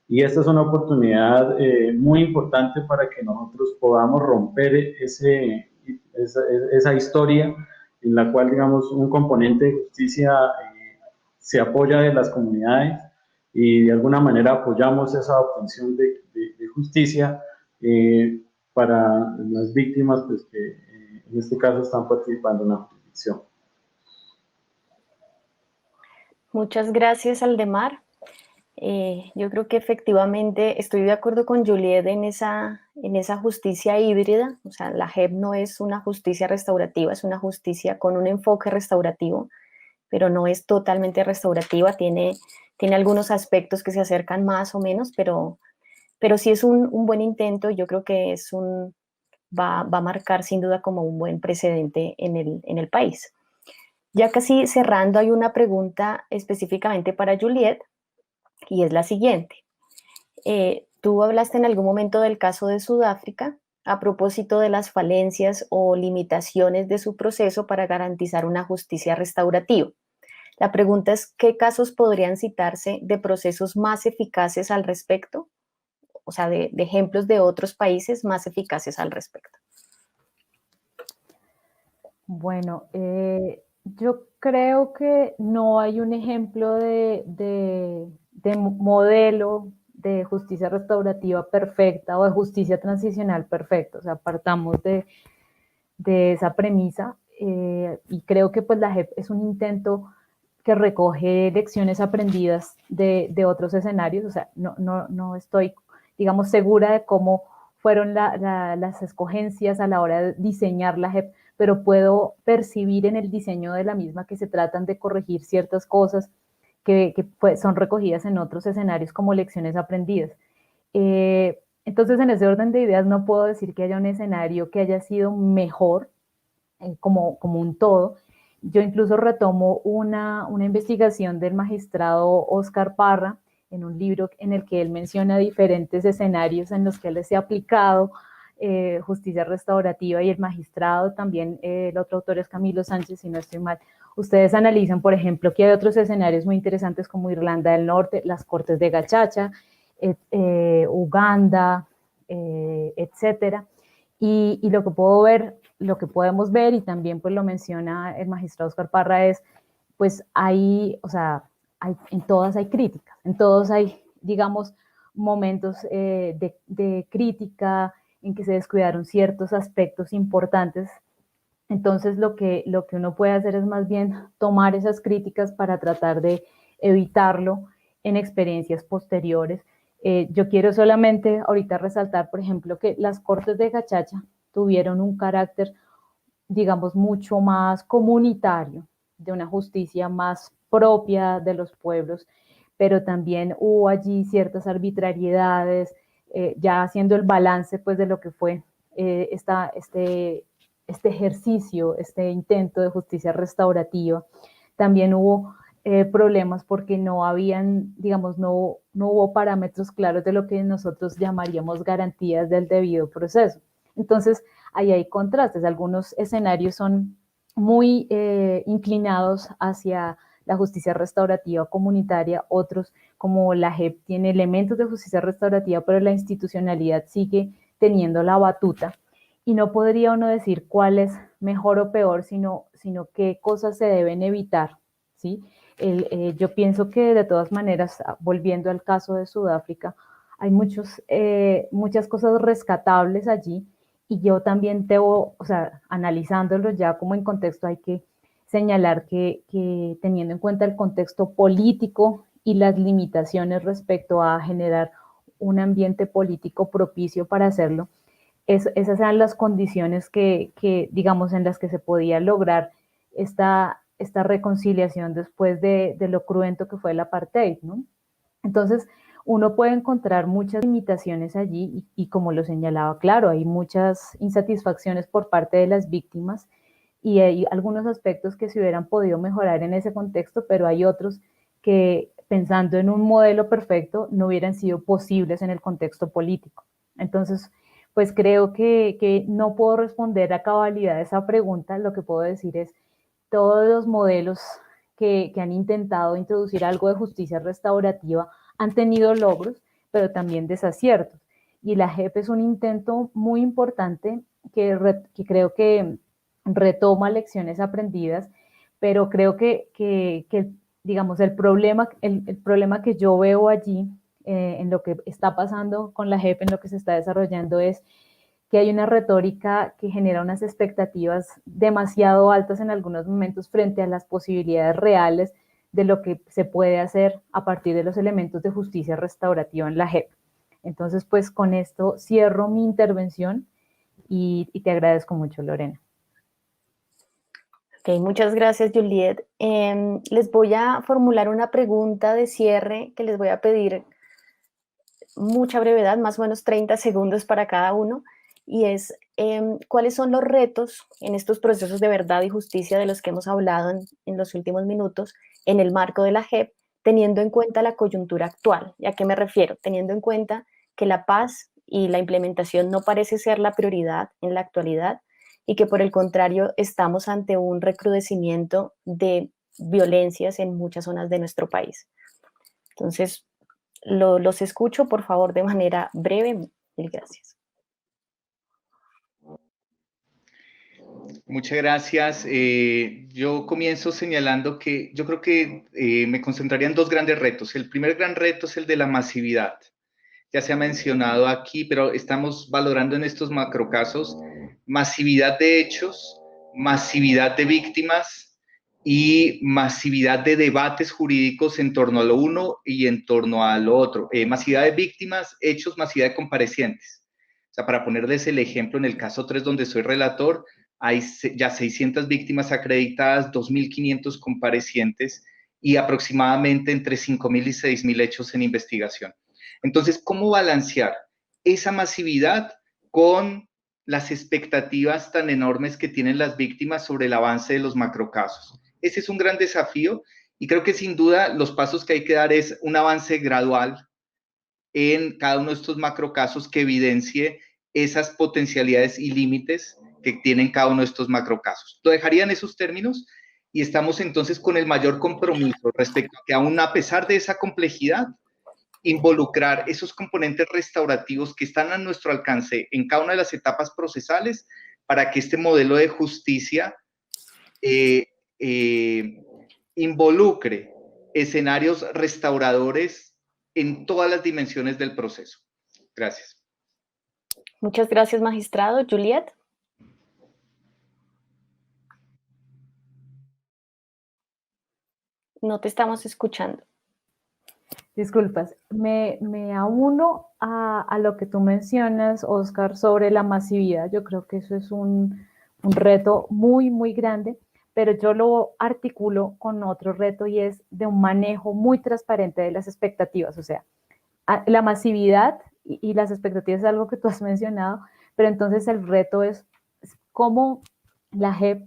Y esta es una oportunidad muy importante para que nosotros podamos romper esa historia en la cual, digamos, un componente de justicia se apoya de las comunidades, y de alguna manera apoyamos esa obtención de justicia para las víctimas pues, que en este caso están participando en la jurisdicción. Muchas gracias, Aldemar. Yo creo que efectivamente estoy de acuerdo con Juliet en esa justicia híbrida. O sea, la JEP no es una justicia restaurativa, es una justicia con un enfoque restaurativo, pero no es totalmente restaurativa, tiene algunos aspectos que se acercan más o menos, pero sí es un buen intento. Yo creo que va a marcar sin duda como un buen precedente en el país. Ya casi cerrando, hay una pregunta específicamente para Juliet, y es la siguiente. Tú hablaste en algún momento del caso de Sudáfrica a propósito de las falencias o limitaciones de su proceso para garantizar una justicia restaurativa. La pregunta es, ¿qué casos podrían citarse de procesos más eficaces al respecto? O sea, de ejemplos de otros países más eficaces al respecto. Bueno, yo creo que no hay un ejemplo de modelo de justicia restaurativa perfecta o de justicia transicional perfecta. O sea, partamos de esa premisa y creo que pues la JEP es un intento que recoge lecciones aprendidas de otros escenarios. O sea, no estoy, digamos, segura de cómo fueron las escogencias a la hora de diseñar la JEP, pero puedo percibir en el diseño de la misma que se tratan de corregir ciertas cosas que son recogidas en otros escenarios como lecciones aprendidas. Entonces, en ese orden de ideas, no puedo decir que haya un escenario que haya sido mejor como un todo. Yo incluso retomo una investigación del magistrado Oscar Parra en un libro en el que él menciona diferentes escenarios en los que él se ha aplicado justicia restaurativa, y el magistrado también, el otro autor es Camilo Sánchez, si no estoy mal. Ustedes analizan, por ejemplo, que hay otros escenarios muy interesantes como Irlanda del Norte, las Cortes de Gachacha, Uganda, etcétera. Y lo que puedo ver, lo que podemos ver, y también pues lo menciona el magistrado Oscar Parra, es pues hay, o sea, en todas hay críticas, en todos hay, digamos, momentos de crítica en que se descuidaron ciertos aspectos importantes. Entonces lo que uno puede hacer es más bien tomar esas críticas para tratar de evitarlo en experiencias posteriores. Yo quiero solamente ahorita resaltar, por ejemplo, que las Cortes de Gachacha tuvieron un carácter, digamos, mucho más comunitario, de una justicia más propia de los pueblos, pero también hubo allí ciertas arbitrariedades, ya haciendo el balance pues de lo que fue este ejercicio, este intento de justicia restaurativa. También hubo problemas porque no habían, digamos, no hubo parámetros claros de lo que nosotros llamaríamos garantías del debido proceso. Entonces, ahí hay contrastes. Algunos escenarios son muy inclinados hacia la justicia restaurativa comunitaria, otros como la JEP tiene elementos de justicia restaurativa, pero la institucionalidad sigue teniendo la batuta, y no podría uno decir cuál es mejor o peor, sino qué cosas se deben evitar, ¿sí? Yo pienso que de todas maneras, volviendo al caso de Sudáfrica, hay muchas cosas rescatables allí, y yo también debo, o sea, analizándolo ya como en contexto, hay que señalar que teniendo en cuenta el contexto político y las limitaciones respecto a generar un ambiente político propicio para hacerlo, esas eran las condiciones que, digamos, en las que se podía lograr esta reconciliación después de lo cruento que fue el apartheid, ¿no? Entonces, uno puede encontrar muchas limitaciones allí y como lo señalaba, claro, hay muchas insatisfacciones por parte de las víctimas y hay algunos aspectos que se hubieran podido mejorar en ese contexto, pero hay otros que, pensando en un modelo perfecto, no hubieran sido posibles en el contexto político. Entonces, pues creo que no puedo responder a cabalidad esa pregunta. Lo que puedo decir es, todos los modelos que han intentado introducir algo de justicia restaurativa han tenido logros, pero también desaciertos. Y la JEP es un intento muy importante que creo que retoma lecciones aprendidas, pero creo que digamos, el problema que yo veo allí en lo que está pasando con la JEP, en lo que se está desarrollando, es que hay una retórica que genera unas expectativas demasiado altas en algunos momentos frente a las posibilidades reales de lo que se puede hacer a partir de los elementos de justicia restaurativa en la JEP. Entonces, pues con esto cierro mi intervención y te agradezco mucho, Lorena. Ok, muchas gracias, Juliet. Les voy a formular una pregunta de cierre que les voy a pedir mucha brevedad, más o menos 30 segundos para cada uno, y es ¿cuáles son los retos en estos procesos de verdad y justicia de los que hemos hablado en los últimos minutos en el marco de la JEP, teniendo en cuenta la coyuntura actual? ¿Y a qué me refiero? Teniendo en cuenta que la paz y la implementación no parece ser la prioridad en la actualidad y que por el contrario estamos ante un recrudecimiento de violencias en muchas zonas de nuestro país. Entonces, los escucho, por favor, de manera breve. Mil gracias. Muchas gracias. Yo comienzo señalando que yo creo que me concentraría en dos grandes retos. El primer gran reto es el de la masividad. Ya se ha mencionado aquí, pero estamos valorando en estos macrocasos masividad de hechos, masividad de víctimas y masividad de debates jurídicos en torno a lo uno y en torno a lo otro. Masividad de víctimas, hechos, masividad de comparecientes. O sea, para ponerles el ejemplo, en el caso 3, donde soy relator, hay ya 600 víctimas acreditadas, 2.500 comparecientes y aproximadamente entre 5.000 y 6.000 hechos en investigación. Entonces, ¿cómo balancear esa masividad con las expectativas tan enormes que tienen las víctimas sobre el avance de los macrocasos? Ese es un gran desafío y creo que sin duda los pasos que hay que dar es un avance gradual en cada uno de estos macrocasos que evidencie esas potencialidades y límites que tienen cada uno de estos macrocasos. Lo dejaría en esos términos y estamos entonces con el mayor compromiso respecto a que aún a pesar de esa complejidad, involucrar esos componentes restaurativos que están a nuestro alcance en cada una de las etapas procesales para que este modelo de justicia involucre escenarios restauradores en todas las dimensiones del proceso. Gracias. Muchas gracias, magistrado. Juliet. No te estamos escuchando. Disculpas, me auno a lo que tú mencionas, Oscar, sobre la masividad. Yo creo que eso es un reto muy, muy grande, pero yo lo articulo con otro reto y es de un manejo muy transparente de las expectativas. O sea, la masividad y las expectativas es algo que tú has mencionado, pero entonces el reto es cómo la JEP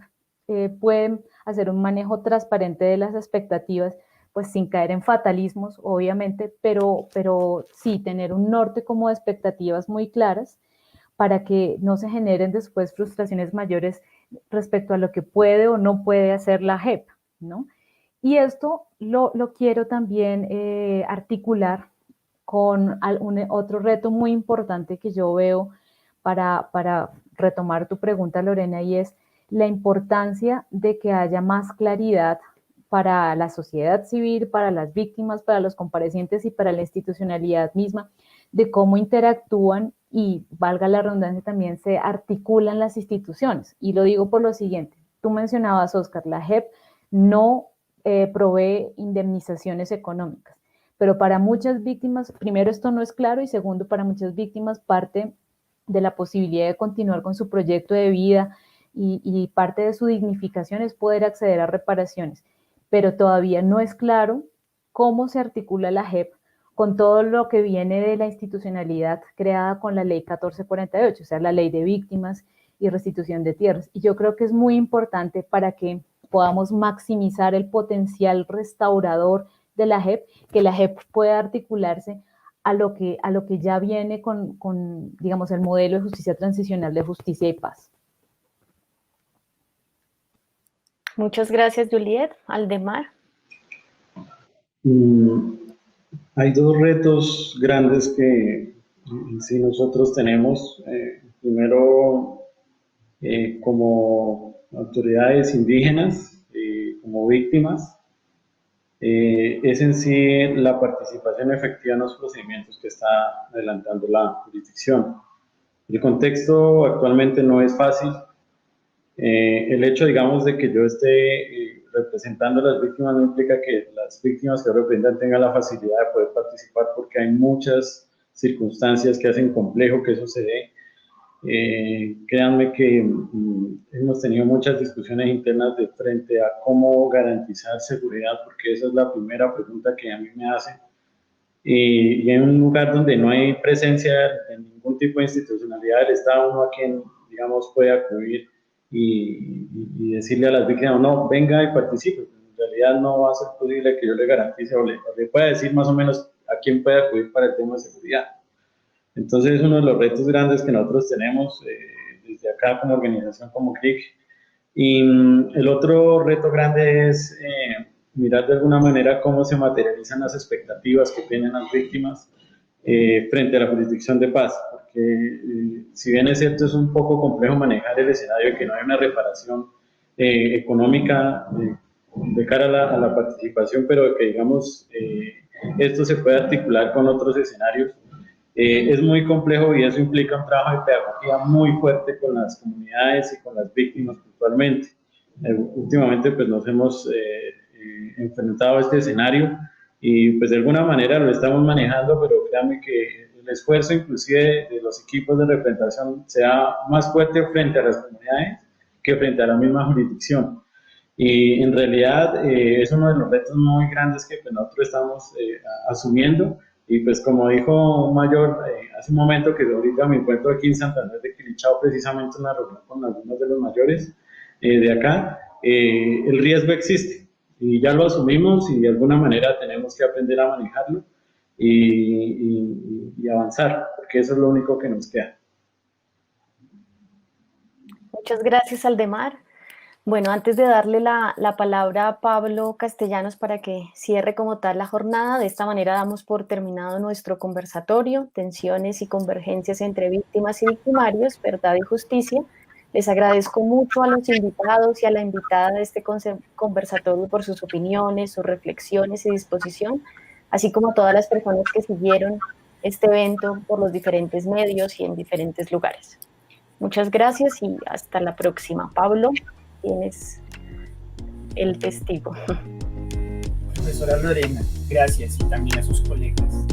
puede hacer un manejo transparente de las expectativas, pues sin caer en fatalismos, obviamente, pero sí tener un norte como de expectativas muy claras para que no se generen después frustraciones mayores respecto a lo que puede o no puede hacer la JEP, ¿no? Y esto lo quiero también articular con otro reto muy importante que yo veo para retomar tu pregunta, Lorena, y es la importancia de que haya más claridad para la sociedad civil, para las víctimas, para los comparecientes y para la institucionalidad misma, de cómo interactúan y, valga la redundancia, también se articulan las instituciones. Y lo digo por lo siguiente, tú mencionabas, Oscar, la JEP no provee indemnizaciones económicas, pero para muchas víctimas, primero, esto no es claro, y segundo, para muchas víctimas parte de la posibilidad de continuar con su proyecto de vida y parte de su dignificación es poder acceder a reparaciones, pero todavía no es claro cómo se articula la JEP con todo lo que viene de la institucionalidad creada con la ley 1448, o sea, la ley de víctimas y restitución de tierras. Y yo creo que es muy importante para que podamos maximizar el potencial restaurador de la JEP, que la JEP pueda articularse a lo que ya viene con, digamos, el modelo de justicia transicional de justicia y paz. Muchas gracias, Juliet. Aldemar. Hay dos retos grandes que sí nosotros tenemos. Primero, como autoridades indígenas, como víctimas, es en sí la participación efectiva en los procedimientos que está adelantando la jurisdicción. El contexto actualmente no es fácil. El hecho, digamos, de que yo esté representando a las víctimas no implica que las víctimas que representan tengan la facilidad de poder participar, porque hay muchas circunstancias que hacen complejo que eso se dé. Créanme que hemos tenido muchas discusiones internas de frente a cómo garantizar seguridad, porque esa es la primera pregunta que a mí me hacen. Y en un lugar donde no hay presencia de ningún tipo de institucionalidad del Estado, uno a quien, digamos, puede acudir y decirle a las víctimas, no, venga y participe. En realidad no va a ser posible que yo le garantice o le pueda decir más o menos a quién puede acudir para el tema de seguridad. Entonces es uno de los retos grandes que nosotros tenemos desde acá como organización, como CRIC. Y el otro reto grande es mirar de alguna manera cómo se materializan las expectativas que tienen las víctimas frente a la jurisdicción de paz, porque si bien es cierto, es un poco complejo manejar el escenario de que no hay una reparación económica de cara a la participación, pero que digamos esto se puede articular con otros escenarios. Es muy complejo y eso implica un trabajo de pedagogía muy fuerte con las comunidades y con las víctimas puntualmente. Últimamente pues nos hemos enfrentado a este escenario y pues de alguna manera lo estamos manejando, pero créanme que el esfuerzo inclusive de los equipos de representación sea más fuerte frente a las comunidades que frente a la misma jurisdicción. Y en realidad es uno de los retos muy grandes que pues, nosotros estamos asumiendo. Y pues como dijo un mayor hace un momento, que ahorita me encuentro aquí en Santander de Quilichao, precisamente en una reunión con algunos de los mayores de acá, el riesgo existe y ya lo asumimos y de alguna manera tenemos que aprender a manejarlo y avanzar, porque eso es lo único que nos queda. Muchas gracias, Aldemar. Bueno, antes de darle la palabra a Pablo Castellanos para que cierre como tal la jornada, de esta manera damos por terminado nuestro conversatorio, tensiones y convergencias entre víctimas y victimarios, verdad y justicia. Les agradezco mucho a los invitados y a la invitada de este conversatorio por sus opiniones, sus reflexiones y disposición, así como a todas las personas que siguieron este evento por los diferentes medios y en diferentes lugares. Muchas gracias y hasta la próxima. Pablo, tienes el testigo. Profesora Lorena, gracias, y también a sus colegas.